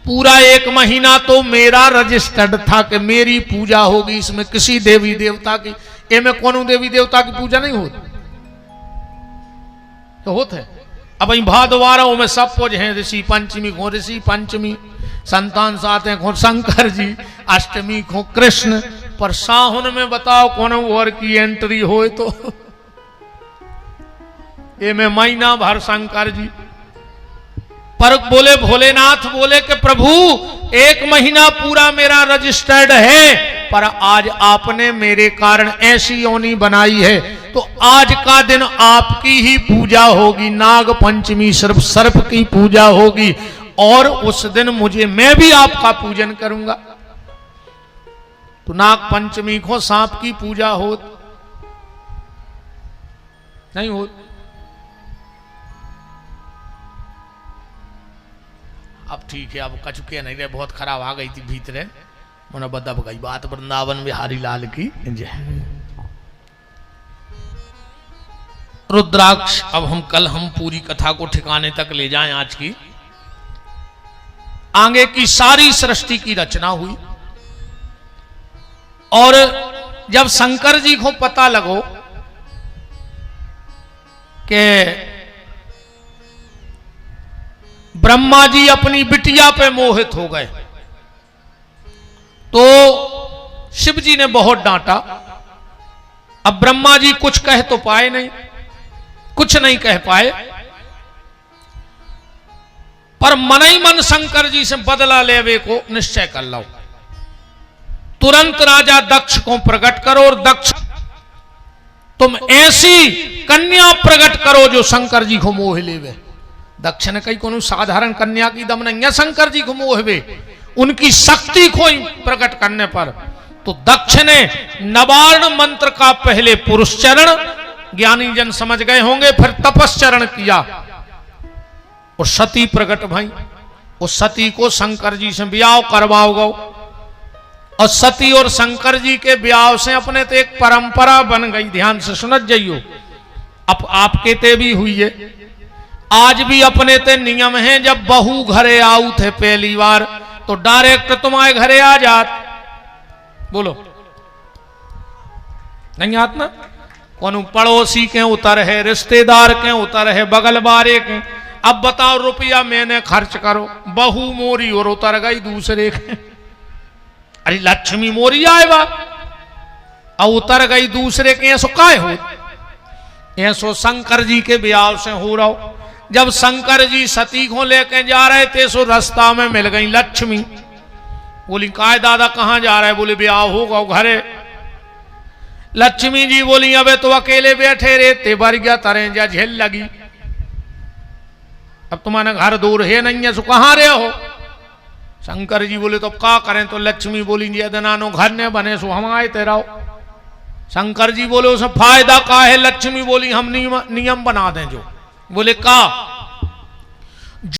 पूरा 1 महीना तो मेरा रजिस्टर्ड था कि मेरी पूजा होगी, इसमें किसी देवी देवता की, ये में कौन देवी देवता की पूजा नहीं होती? तो होते है। अब वही भादवारों में सब कुछ है, ऋषि पंचमी को ऋषि पंचमी, संतान साते को शंकर जी, अष्टमी को कृष्ण, पर सावन में बताओ कौन और की एंट्री हो तो ये में महीना भर शंकर जी। पर बोले भोलेनाथ बोले कि प्रभु 1 महीना पूरा मेरा रजिस्टर्ड है, पर आज आपने मेरे कारण ऐसी योनि बनाई है, तो आज का दिन आपकी ही पूजा होगी। नाग पंचमी सिर्फ सर्प की पूजा होगी, और उस दिन मैं भी आपका पूजन करूंगा। तो नाग पंचमी को सांप की पूजा हो नहीं हो? अब ठीक है, अब कचुके नहीं रहे, बहुत खराब आ गई थी भीतरे, मन बदब गई बात। वृंदावन बिहारी लाल की जय। रुद्राक्ष, अब हम पूरी कथा को ठिकाने तक ले जाएं। आज की आगे की सारी सृष्टि की रचना हुई, और जब शंकर जी को पता लगो कि ब्रह्मा जी अपनी बिटिया पे मोहित हो गए, तो शिव जी ने बहुत डांटा। अब ब्रह्मा जी कुछ कह तो पाए नहीं, कुछ नहीं कह पाए, पर मन ही मन शंकर जी से बदला लेवे को निश्चय कर लो। तुरंत राजा दक्ष को प्रकट करो, और दक्ष तुम ऐसी कन्या प्रकट करो जो शंकर जी को मोह लेवे। दक्ष ने कही कोनो साधारण कन्या की दम नहीं है शंकर जी को मोहवे, उनकी शक्ति को प्रकट करने पर। तो दक्ष ने नवार्ण मंत्र का पहले पुरुष चरण, ज्ञानी जन समझ गए होंगे, फिर तपस्चरण किया, और सती प्रकट भाई, उस सती को शंकर जी से ब्याह करवाओ गो। और सती और शंकर जी के ब्याह से अपने तो एक परंपरा बन गई। ध्यान से सुनत जाइयो, अब आपके ते भी हुई है, आज भी अपने ते नियम है, जब बहू घरे आऊ थे पहली बार तो डायरेक्ट तुम्हारे घरे आ जात। बोलो नहीं आत ना? कौन पड़ोसी के उतर है, रिश्तेदार के उतर है, बगल बारे के। अब बताओ रुपया मैंने खर्च करो, बहू मोरी और उतर गई दूसरे के। अरे लक्ष्मी मोरी आए बा और उतर गई दूसरे के। ऐसो काय हो? ऐसो शंकर जी के ब्याह से हो रहा हो। जब शंकर जी सती को लेके जा रहे थे सो रास्ता में मिल गई लक्ष्मी। बोली काय दादा कहाँ जा रहे? बोले ब्याह होगा घरे। लक्ष्मी जी बोली अबे तो अकेले बैठे रहते बर गया तरे जा झेल लगी। अब तुम्हारा घर दूर है नहीं है, सो कहाँ रहे हो? शंकर जी बोले तो क्या करें? तो लक्ष्मी बोली नानो घर ने बने सो हम आए तेरा। शंकर जी बोले उसे फायदा का है? लक्ष्मी बोली हम नियम बना दें जो। बोले का?